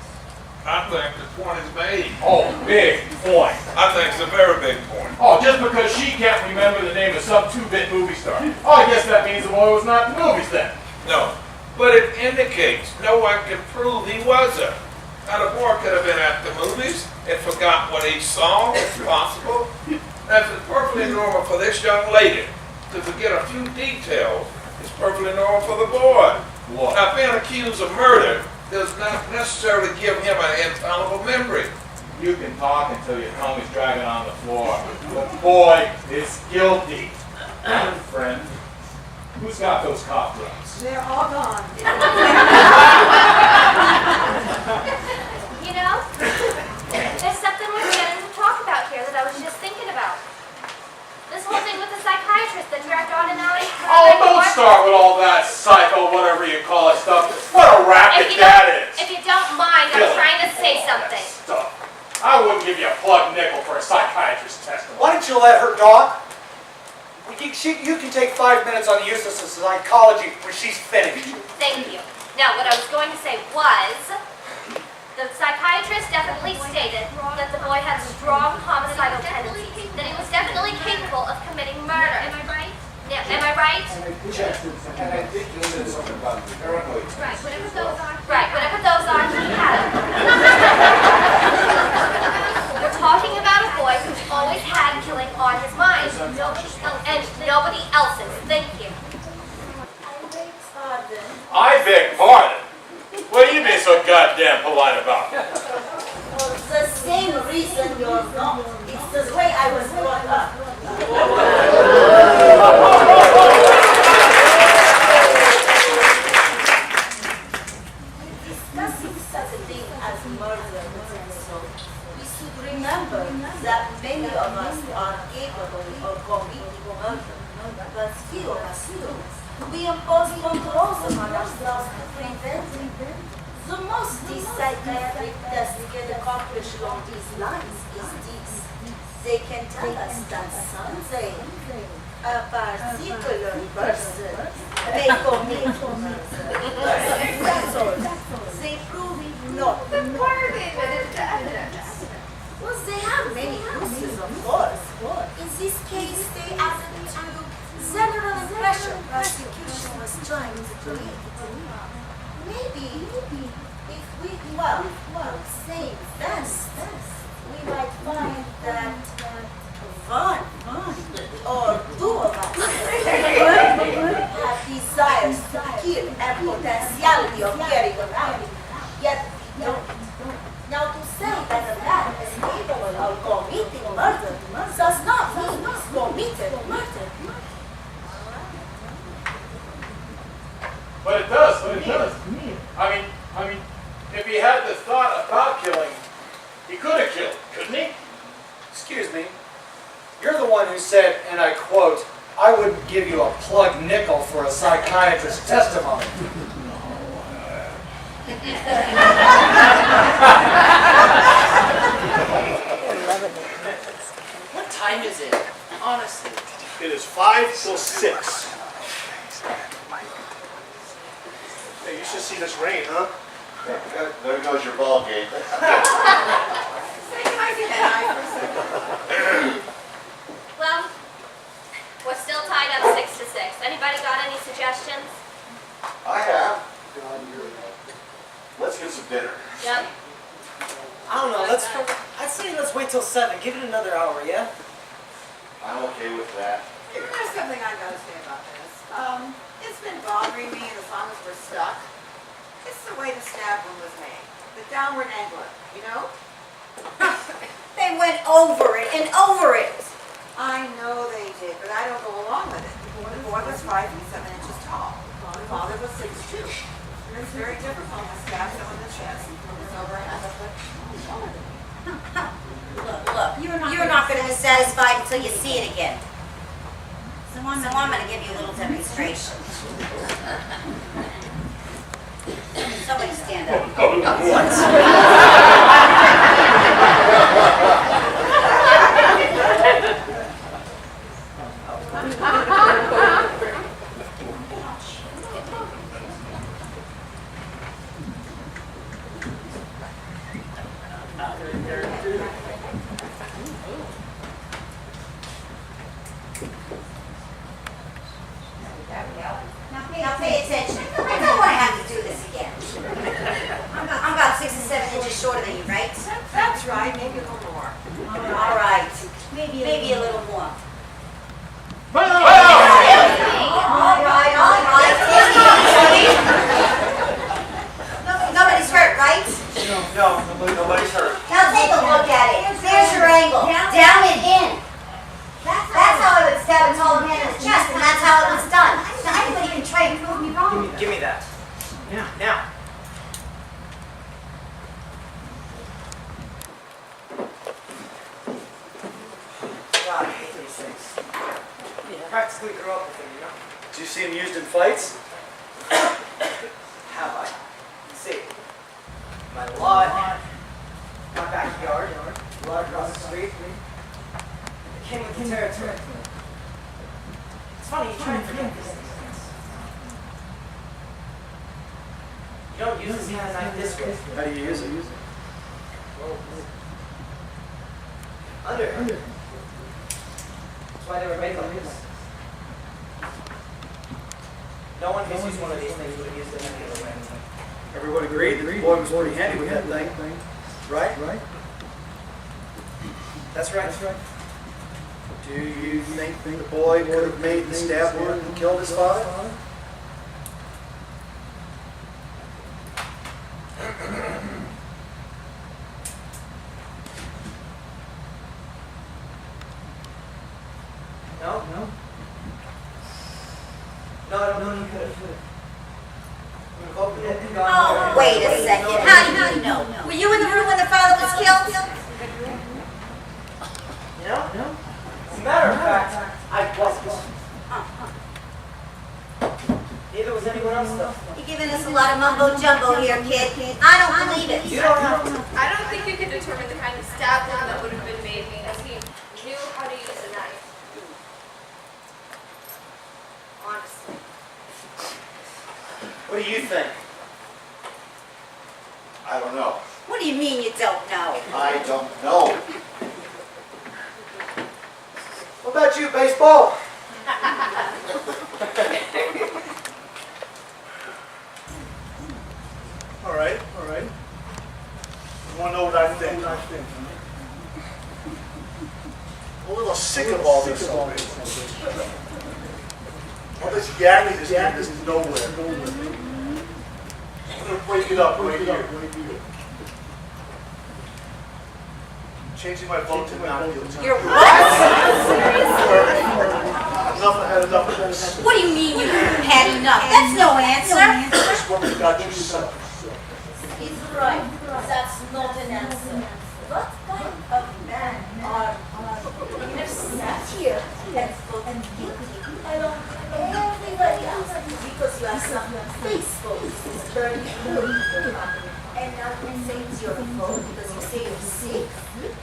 M: I think the point is made.
B: Oh, big point.
M: I think it's a very big point.
B: Oh, just because she can't remember the name of some 2-bit movie star. Oh, I guess that means the boy was not in the movies then.
M: No, but it indicates no one can prove he wasn't. Now, the boy could have been at the movies and forgot what he saw. It's possible. That's perfectly normal for this young lady to forget a few details. It's perfectly normal for the boy.
B: What?
M: Now, being accused of murder does not necessarily give him an infallible memory.
B: You can talk until your tongue is dragging on the floor. The boy is guilty. Friend, who's got those cough drops?
H: They're all gone.
A: You know, there's something we're getting to talk about here that I was just thinking about. This whole thing with the psychiatrist that dragged on and out.
B: Oh, don't start with all that psycho, whatever you call it stuff. What a racket that is.
A: If you don't mind, I'm trying to say something.
B: Stuff. I wouldn't give you a plug nickel for a psychiatrist's testimony.
N: Why don't you let her talk? You can take 5 minutes on the useless of psychology when she's finished.
A: Thank you. Now, what I was going to say was, the psychiatrist definitely stated that the boy had strong homicidal tendencies, that he was definitely capable of committing murder. Am I right? Yeah, am I right?
F: And I think you said something about paranoid.
A: Right, whatever those are. Right, whatever those are, he had them. We're talking about a boy who's always had killing on his mind. And nobody else's. Thank you.
B: I beg pardon. What are you being so goddamn polite about?
L: For the same reason you're not. It's the way I was brought up. Discussing such a thing as murder, we should remember that many of us are capable of committing murder, but few of us do. We impose controls upon ourselves to prevent it. The most these psychiatric tests can accomplish along these lines is this. They can tell us that someday a particular person may commit murder. That's all. They prove not. Well, they have many uses, of course. In this case, they added to the general impression prosecution was trying to create. Maybe if we, say this, we might find that one or two of us have desires to kill and potentiality of carrying them out, yet we don't. Now, to say that a man is capable of committing murder does not mean he's committed murder.
B: But it does. I mean, if he had the thought about killing, he could have killed, couldn't he?
N: Excuse me. You're the one who said, and I quote, I wouldn't give you a plug nickel for a psychiatrist's testimony.
I: What time is it? Honestly.
J: It is 5 till 6. Hey, you should see this rain, huh?
F: There goes your ball game.
A: Well, we're still tied up 6 to 6. Anybody got any suggestions?
F: I have. Let's get some dinner.
A: Yep.
I: I don't know. Let's
N: 7. Give it another hour, yeah?
F: I'm okay with that.
H: There's something I gotta say about this. It's been bothering me as long as we're stuck. It's the way the stab wound was made. The downward angler, you know?
G: They went over it and over it.
H: I know they did, but I don't go along with it. The boy was 5 feet 7 inches tall. The father was 6'2". It's very difficult to stab someone in the chest. It's over half a foot taller than me.
G: Look, you're not going to be satisfied until you see it again. So I'm going to give you a little demonstration. Somebody stand up. Now pay attention. I don't want to have to do this again. I'm about 6 or 7 inches shorter than you, right?
H: That's right, maybe a little more.
G: All right. Maybe a little more.
B: Well,
G: All right. Nobody's hurt, right?
N: No, nobody's hurt.
G: Now take a look at it. There's your angle. Down and in. That's how I would stab a tall man in the chest, and that's how it was done. Now anybody can try and prove me wrong.
N: Give me that. Now. God, I hate these things. Practically grew up with them, you know?
C: Did you see him used in fights?
N: Have I? Let's see. My lot, my backyard, lot across the street. It came with the territory. It's funny, you try and forget these things. You don't use this kind of knife this way.
C: How do you use it?
N: Under. That's why they were made like this. No one who's used one of these things would have used it any other way.
C: Everyone agreed that the boy was pretty handy with that thing. Right?
N: That's right.
C: Do you think the boy could have made the stab wound and killed his father?
N: No, I don't know you could have.
G: Oh, wait a second. How do you know? Were you in the room when the father was killed?
N: No. As a matter of fact, I wasn't. Neither was anyone else, though.
G: You're giving us a lot of mumbo jumbo here, kid. I don't believe it.
N: You don't have to.
K: I don't think you can determine the kind of stab wound that would have been made because he knew how to use a knife. Honestly.
C: What do you think?
F: I don't know.
G: What do you mean you don't know?
F: I don't know.
C: What about you, baseball?
J: All right. You want to know what I think? I'm a little sick of all this already. All this yakking is getting us nowhere. I'm going to break it up right here. Changing my vote to not guilty.
G: You're what?
J: I had enough of this.
G: What do you mean you had enough? That's no answer.
J: This woman got you sucked.
L: He's right. That's not an answer. What kind of man are you? You've sat here and voted guilty along everybody else because you are some faithful, very good. And now you say it's your fault because you say you're sick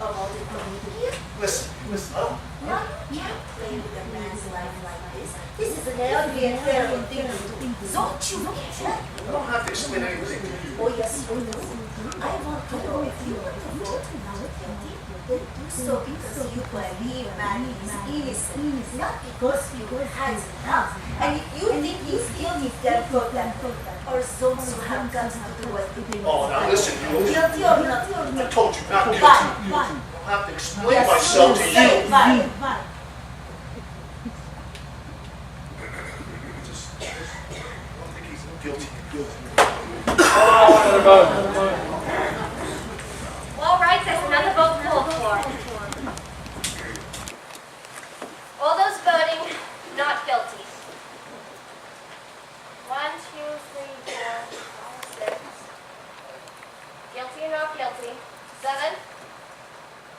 L: of all the people here.
J: Listen.
L: Now you can't play with a man's life like this. This is an ugly and terrible thing to do. Don't you get it?
J: You don't have to explain anything to me.
L: Oh yes, you do. I want to know if you want to vote now guilty, then do so because you believe man is innocent, not because you has enough. And if you think he's guilty, therefore that or those who have got to do what they do.
J: Oh, now listen, you.
L: Guilty or not
J: I
L: guilty?
J: told you not guilty.
L: Fine.
J: I'll have to explain myself to you. Just don't think he's guilty.
A: All right, there's another vote called for. All those voting not guilty. 1, 2, 3, 4, 5, 6. Guilty or not guilty? 7.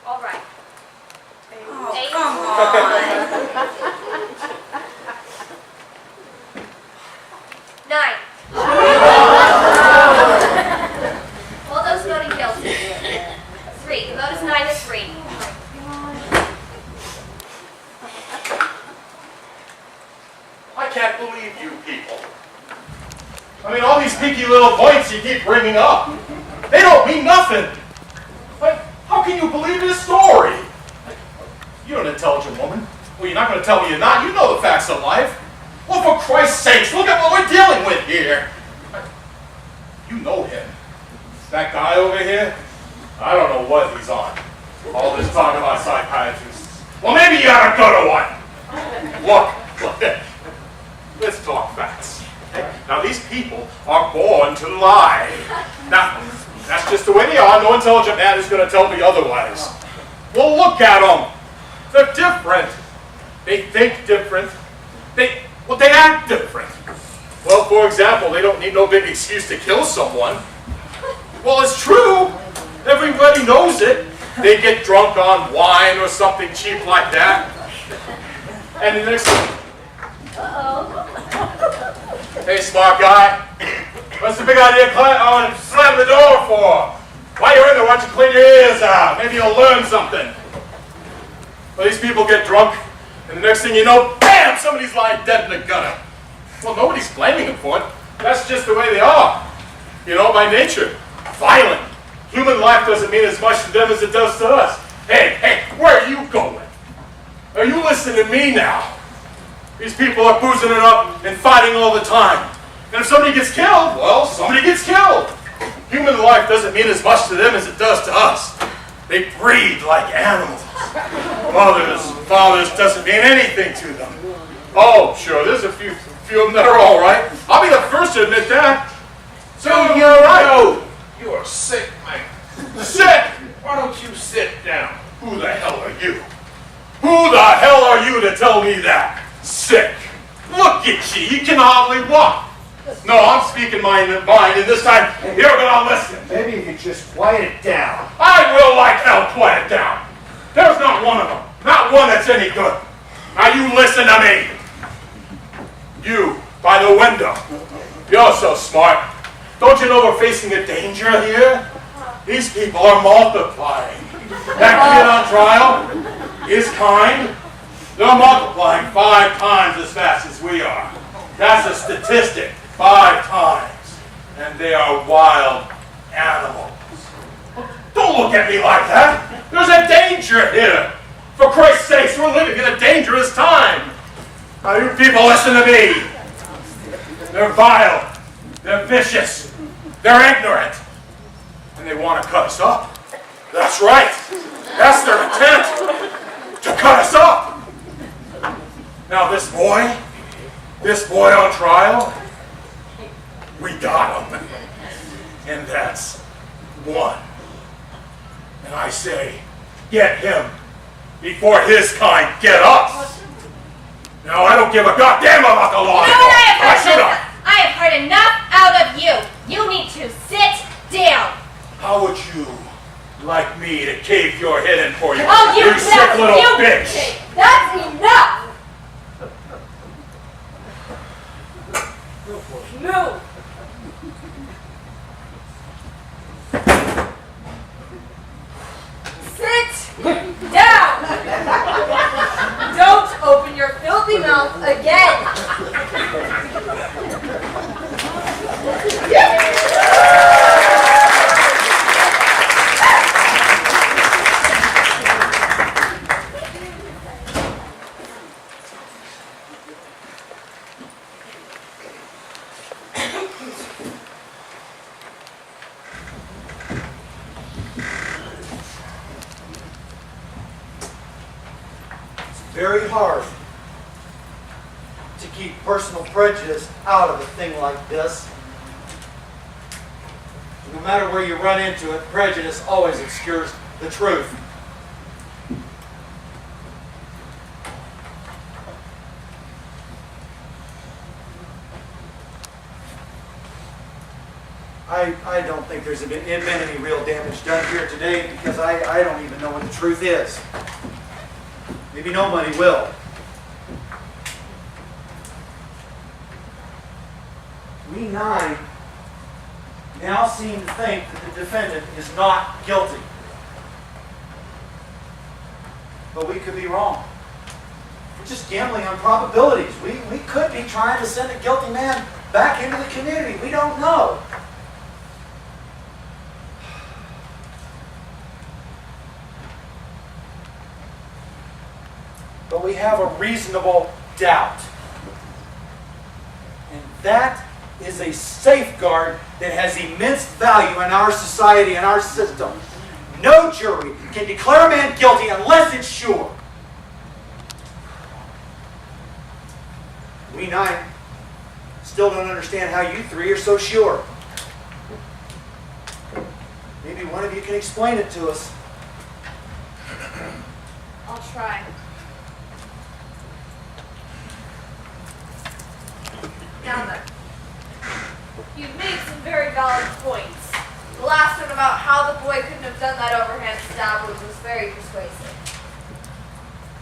A: All right.
G: Oh,
A: 8.
G: come on.
A: 9. All those voting guilty. 3. The vote is 9 to 3.
B: I can't believe you people. I mean, all these peaky little points you keep bringing up, they don't mean nothing. Like, how can you believe this story? You're an intelligent woman. Well, you're not going to tell me you're not. You know the facts of life. Well, for Christ's sakes, look at what we're dealing with here. You know him. That guy over here, I don't know what he's on. All this talk about psychiatrists. Well, maybe you ought to go to one. Look, let's talk facts. Now, these people are born to lie. Now, that's just the way they are. No intelligent man is going to tell me otherwise. Well, look at them. They're different. They think different. They act different. Well, for example, they don't need no big excuse to kill someone. Well, it's true. Everybody knows it. They get drunk on wine or something cheap like that. And the next thing, hey, smart guy. What's the big idea slam the door for? While you're in there, why don't you clean your ears out? Maybe you'll learn something. Well, these people get drunk, and the next thing you know, bam, somebody's lying dead in the gutter. Well, nobody's blaming them for it. That's just the way they are. You know, by nature. Violent. Human life doesn't mean as much to them as it does to us. Hey, where are you going? Are you listening to me now? These people are boozing it up and fighting all the time. And if somebody gets killed, well, somebody gets killed. Human life doesn't mean as much to them as it does to us. They breed like animals. Mothers, fathers doesn't mean anything to them. Oh, sure, there's a few of them that are all right. I'll be the first to admit that. So you're right.
M: No, you are sick, man.
B: Sick?
M: Why don't you sit down?
B: Who the hell are you? Who the hell are you to tell me that? Sick. Look at you can hardly walk. No, I'm speaking my mind, and this time you're gonna listen.
F: Maybe you could just quiet it down.
B: I will like hell quiet down. There's not one of them. Not one that's any good. Now you listen to me. You, by the window. You're so smart. Don't you know we're facing a danger here? These people are multiplying. That kid on trial, his kind, they're multiplying 5 times as fast as we are. That's a statistic. 5 times. And they are wild animals. Don't look at me like that. There's a danger here. For Christ's sakes, we're living in a dangerous time. Now you people listen to me. They're vile. They're vicious. They're ignorant. And they want to cut us up. That's right. That's their intent. To cut us up. Now this boy on trial, we got him. And that's 1. And I say, get him before his kind get us. Now I don't give a goddamn about the law anymore.
A: I have heard enough out of you. You need to sit down.
B: How would you like me to cave your head in for you?
A: Oh,
B: you sick little bitch.
A: That's enough. Move. Sit down. Don't open your filthy mouth again.
N: very hard to keep personal prejudice out of a thing like this. No matter where you run into it, prejudice always obscures the truth. I don't think there's been any real damage done here today because I don't even know what the truth is. Maybe nobody will. We 9 now seem to think that the defendant is not guilty. But we could be wrong. We're just gambling on probabilities. We could be trying to send a guilty man back into the community. We don't know. But we have a reasonable doubt. And that is a safeguard that has immense value in our society and our system. No jury can declare a man guilty unless it's sure. We 9 still don't understand how you 3 are so sure. Maybe one of you can explain it to us.
K: I'll try. Now then, you've made some very valid points. The last one about how the boy couldn't have done that overhand stab was very persuasive.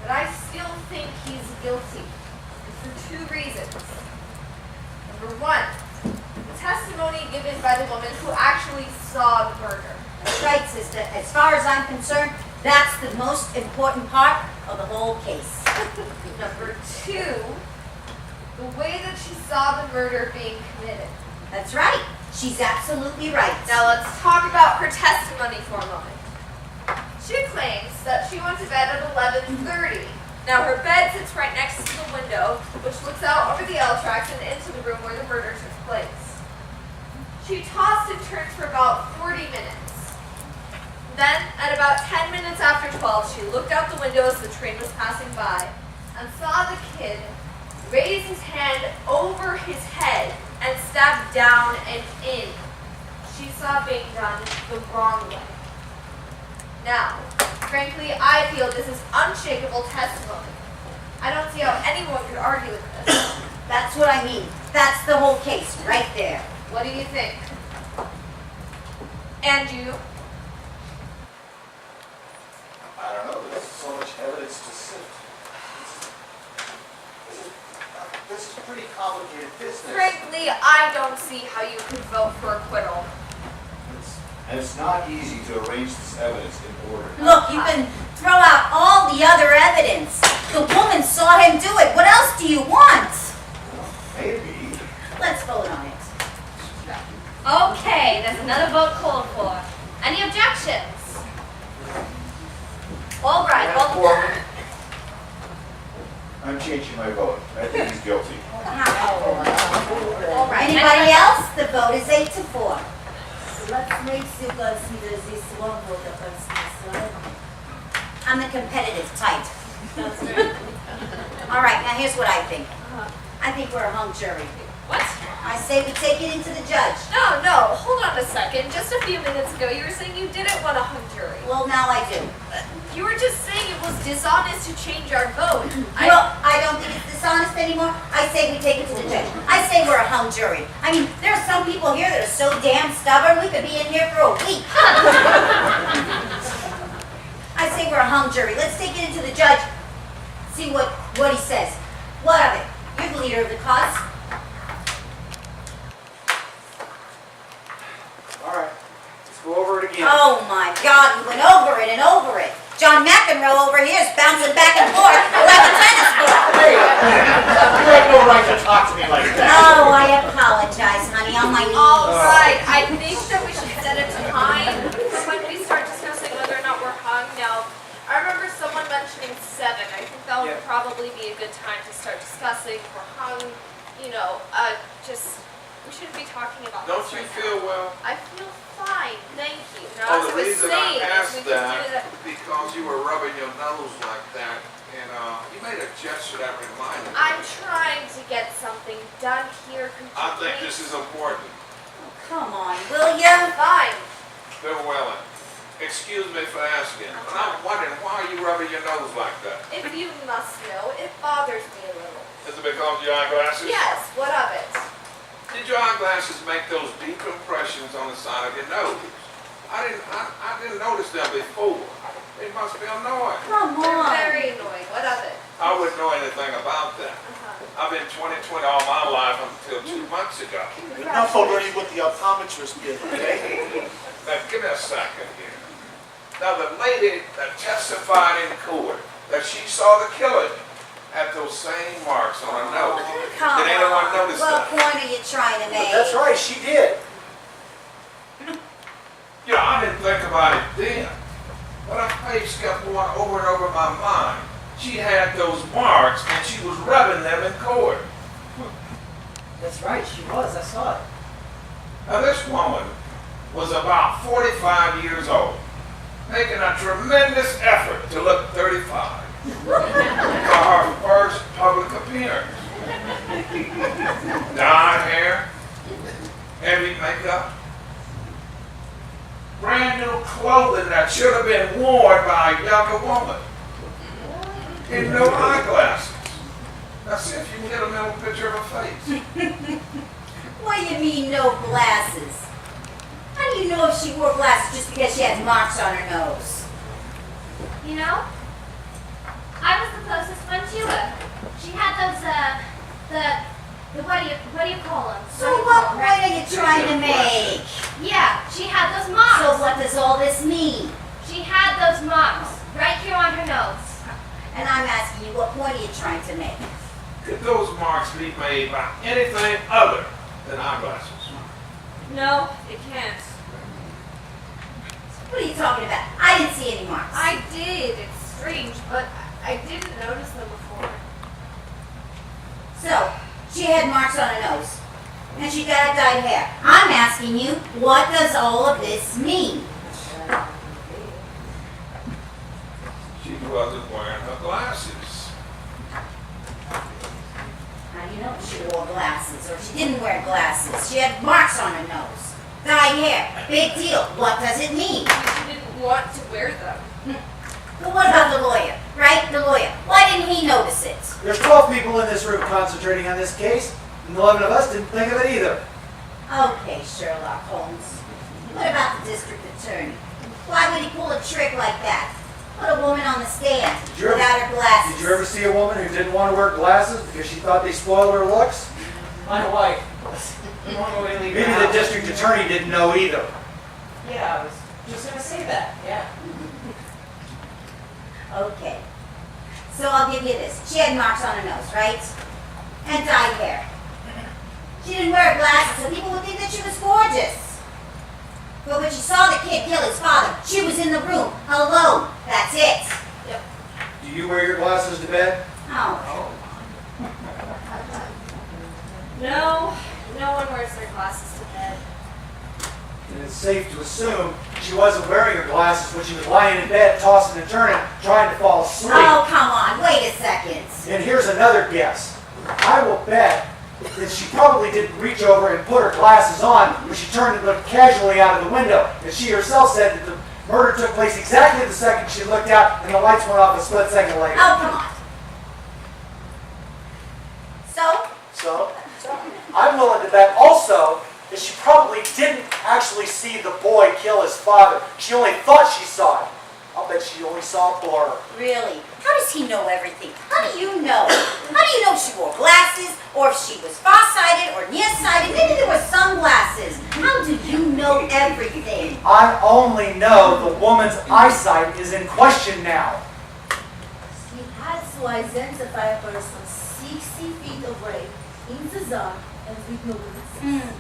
K: But I still think he's guilty, and for 2 reasons. Number 1, the testimony given by the woman who actually saw the murder.
G: That's right, sister. As far as I'm concerned, that's the most important part of the whole case.
K: Number 2, the way that she saw the murder being committed.
G: That's right. She's absolutely right.
K: Now let's talk about her testimony for a moment. She claims that she went to bed at 11:30. Now her bed sits right next to the window, which looks out over the L tracks and into the room where the murder took place. She tossed and turned for about 40 minutes. Then, at about 10 minutes after 12, she looked out the window as the train was passing by and saw the kid raise his hand over his head and stab down and in. She saw it being done the wrong way. Now, frankly, I feel this is unshakable testimony. I don't see how anyone could argue with this.
G: That's what I mean. That's the whole case right there.
K: What do you think? And you?
F: I don't know, there's so much evidence to sift. This is pretty complicated business.
K: Frankly, I don't see how you could vote for acquittal.
F: And it's not easy to arrange this evidence in order.
G: Look, you can throw out all the other evidence. The woman saw him do it. What else do you want?
F: Maybe.
G: Let's vote on it.
A: Okay, there's another vote called for. Any objections? All right,
F: I'm changing my vote. I think he's guilty.
G: All right. Anybody else? The vote is 8-4.
L: What makes you consider this one vote against this one?
G: I'm the competitive type.
K: That's right.
G: All right, now here's what I think. I think we're a hung jury.
K: What?
G: I say we take it into the judge.
K: No, hold on a second. Just a few minutes ago, you were saying you didn't want a hung jury.
G: Well, now I do.
K: You were just saying it was dishonest to change our vote.
G: Well, I don't think it's dishonest anymore. I say we take it to the judge. I say we're a hung jury. I mean, there are some people here that are so damn stubborn, we could be in here for a week. I say we're a hung jury. Let's take it into the judge, see what he says. What of it? You're the leader of the cause.
N: All right, let's go over it again.
G: Oh my God, we went over it and over it. John McEnroe over here is bouncing back and forth like a tennis ball.
F: Hey, you have no right to talk to me like that.
G: Oh, I apologize, honey, on my knees.
K: All right, I think that we should set a time for when we start discussing whether or not we're hung. Now, I remember someone mentioning 7. I think that would probably be a good time to start discussing if we're hung, just We shouldn't be talking about
M: Don't
K: this
M: you
K: right
M: feel well?
K: now. I feel fine, thank you. Now,
M: Oh,
K: as
M: the
K: I was
M: reason
K: saying,
M: I
K: is
M: asked
K: we could do
M: that
K: that.
M: because you were rubbing your nose like that, and you made a gesture that reminded me.
K: I'm trying to get something done here completely.
M: I think this is important.
G: Come on, will ya?
K: Fine.
M: Bill Wellen, excuse me for asking, but I'm wondering why are you rubbing your nose like that?
K: If you must know, it bothers me a little.
M: Is it because of your eyeglasses?
K: Yes, what of it?
M: Did your eyeglasses make those deep impressions on the side of your nose? I didn't notice them before. They must be annoying.
G: Come
K: They're
G: on.
K: very annoying. What of it?
M: I wouldn't know anything about that. I've been 20/20 all my life until 2 months ago.
J: Enough already with the optometrist did, okay?
M: Now, give me a second here. Now, the lady that testified in court that she saw the killer had those same marks on her nose.
G: Come
M: Did anyone
G: on.
M: notice
G: What
M: that?
G: point are you trying to make?
C: That's right, she did.
M: Yeah, I didn't think about it then. But her face kept going over and over my mind. She had those marks and she was rubbing them in court.
N: That's right, she was. I saw it.
M: Now, this woman was about 45 years old, making a tremendous effort to look 35 for her first public appearance. Dyed hair, heavy makeup, brand new clothing that should have been worn by a younger woman, and no eyeglasses. Now see if you can get a mental picture of her face.
G: What do you mean, no glasses? How do you know if she wore glasses just because she had marks on her nose?
A: You know, I was the closest one to her. She had those, what do you call them?
G: So what point are you trying to make?
A: Yeah, she had those marks.
G: So what does all this mean?
A: She had those marks right here on her nose.
G: And I'm asking you, what point are you trying to make?
M: Could those marks be made by anything other than eyeglasses?
K: No, it can't.
G: What are you talking about? I didn't see any marks.
K: I did. It's strange, but I didn't notice them before.
G: So, she had marks on her nose. And she got dyed hair. I'm asking you, what does all of this mean?
M: She wasn't wearing her glasses.
G: How do you know she wore glasses or she didn't wear glasses? She had marks on her nose. Dyed hair. Big deal. What does it mean?
K: She didn't want to wear them.
G: Well, what about the lawyer? Right? The lawyer. Why didn't he notice it?
N: There's 12 people in this room concentrating on this case, and 11 of us didn't think of it either.
G: Okay, Sherlock Holmes. What about the district attorney? Why would he pull a trick like that? Put a woman on the stand without her glasses.
N: Did you ever see a woman who didn't want to wear glasses because she thought they spoiled her looks?
I: My wife. Normally leave
N: Maybe the district attorney didn't know either.
I: Yeah, I was just gonna say that. Yeah.
G: Okay. So I'll give you this. She had marks on her nose, right? And dyed hair. She didn't wear glasses, so people would think that she was gorgeous. But when she saw the kid kill his father, she was in the room, alone. That's it.
N: Do you wear your glasses to bed?
G: Oh.
K: No, no one wears their glasses to bed.
N: And it's safe to assume she wasn't wearing her glasses when she was lying in bed, tossing and turning, trying to fall asleep.
G: Oh, come on. Wait a second.
N: And here's another guess. I will bet that she probably didn't reach over and put her glasses on when she turned and looked casually out of the window. And she herself said that the murder took place exactly the second she looked out and the lights went off a split second later.
G: Oh, come on.
N: So, I'm willing to bet also that she probably didn't actually see the boy kill his father. She only thought she saw it. I'll bet she only saw a blur.
G: Really? How does he know everything? How do you know? How do you know if she wore glasses, or if she was far-sighted or nearsighted? Maybe there were sunglasses. How do you know everything?
N: I only know the woman's eyesight is in question now.
L: He has to identify a person 60 feet away in the dark and with no witnesses.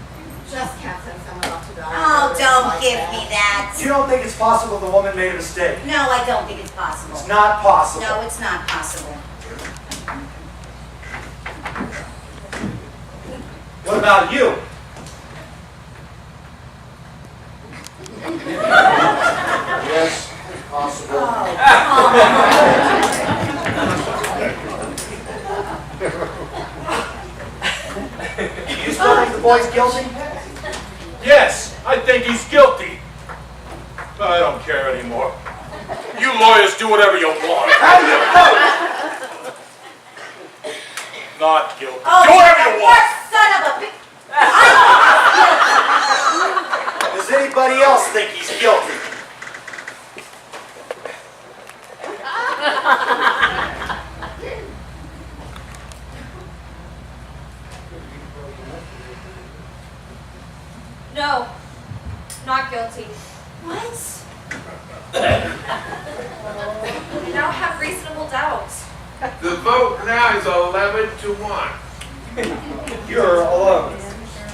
H: Just can't send someone off to die.
G: Oh, don't give me that.
N: You don't think it's possible the woman made a mistake?
G: No, I don't think it's possible.
N: It's not possible.
G: No, it's not possible.
N: What about you?
C: possible.
G: Oh,
C: You still think the boy's guilty?
B: Yes, I think he's guilty. But I don't care anymore. You lawyers do whatever you want.
C: How do you vote?
B: Not guilty.
G: oh,
B: Do whatever
G: you
B: you want.
G: son of a bitch!
C: Does anybody else think he's guilty?
K: No, not guilty.
G: What?
K: I now have reasonable doubts.
M: The vote now is 11-1.
N: You're alone.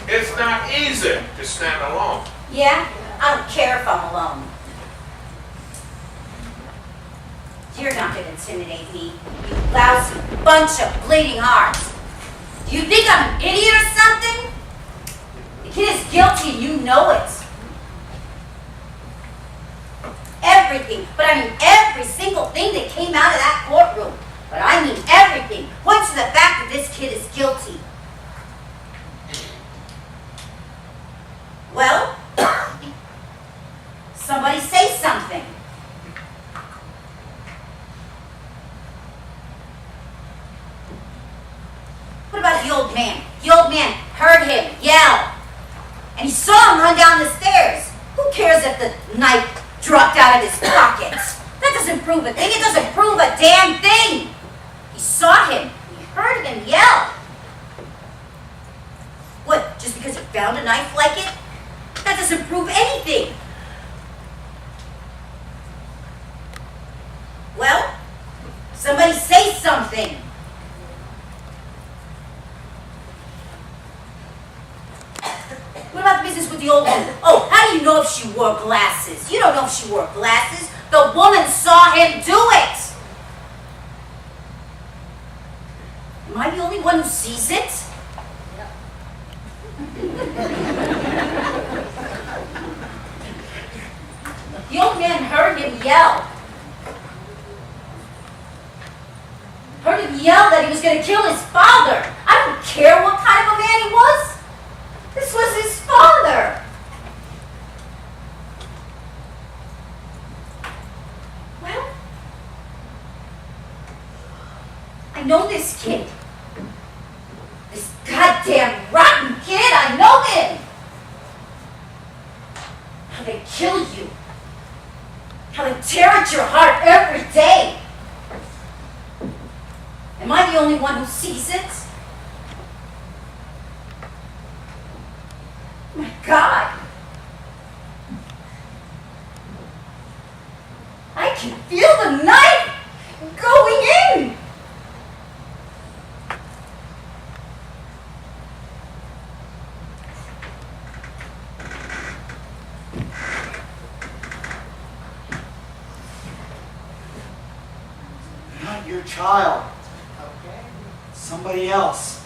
M: It's not easy to stand alone.
G: Yeah? I don't care if I'm alone. You're not gonna intimidate me, you lousy bunch of bleeding hearts. Do you think I'm an idiot or something? The kid is guilty and you know it. Everything, but I mean every single thing that came out of that courtroom. But I mean everything points to the fact that this kid is guilty. Well, somebody say something. What about the old man? The old man heard him yell. And he saw him run down the stairs. Who cares if the knife dropped out of his pocket? That doesn't prove a thing. It doesn't prove a damn thing. He saw him. He heard him yell. What, just because he found a knife like it? That doesn't prove anything. Well, somebody say something. What about the business with the old woman? Oh, how do you know if she wore glasses? You don't know if she wore glasses. The woman saw him do it. Am I the only one who sees it? The old man heard him yell. Heard him yell that he was going to kill his father. I don't care what kind of a man he was. This was his father. Well, I know this kid. This goddamn rotten kid, I know him. How they kill you. How they tear at your heart every day. Am I the only one who sees it? My God! I can feel the knife going in!
C: Not your child. Okay. Somebody else.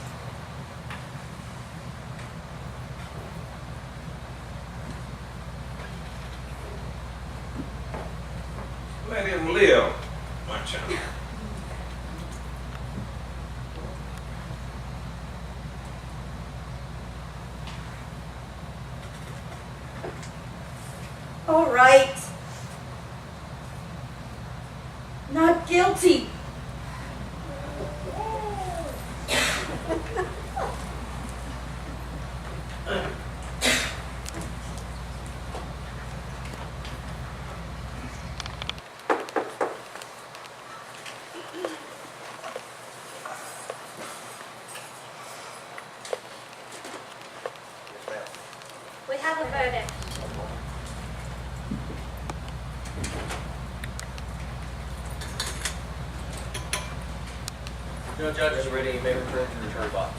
M: Let him live, my child.
G: All right. Not guilty.
A: We have a verdict.
E: No judge is ready. You may return to the jury box.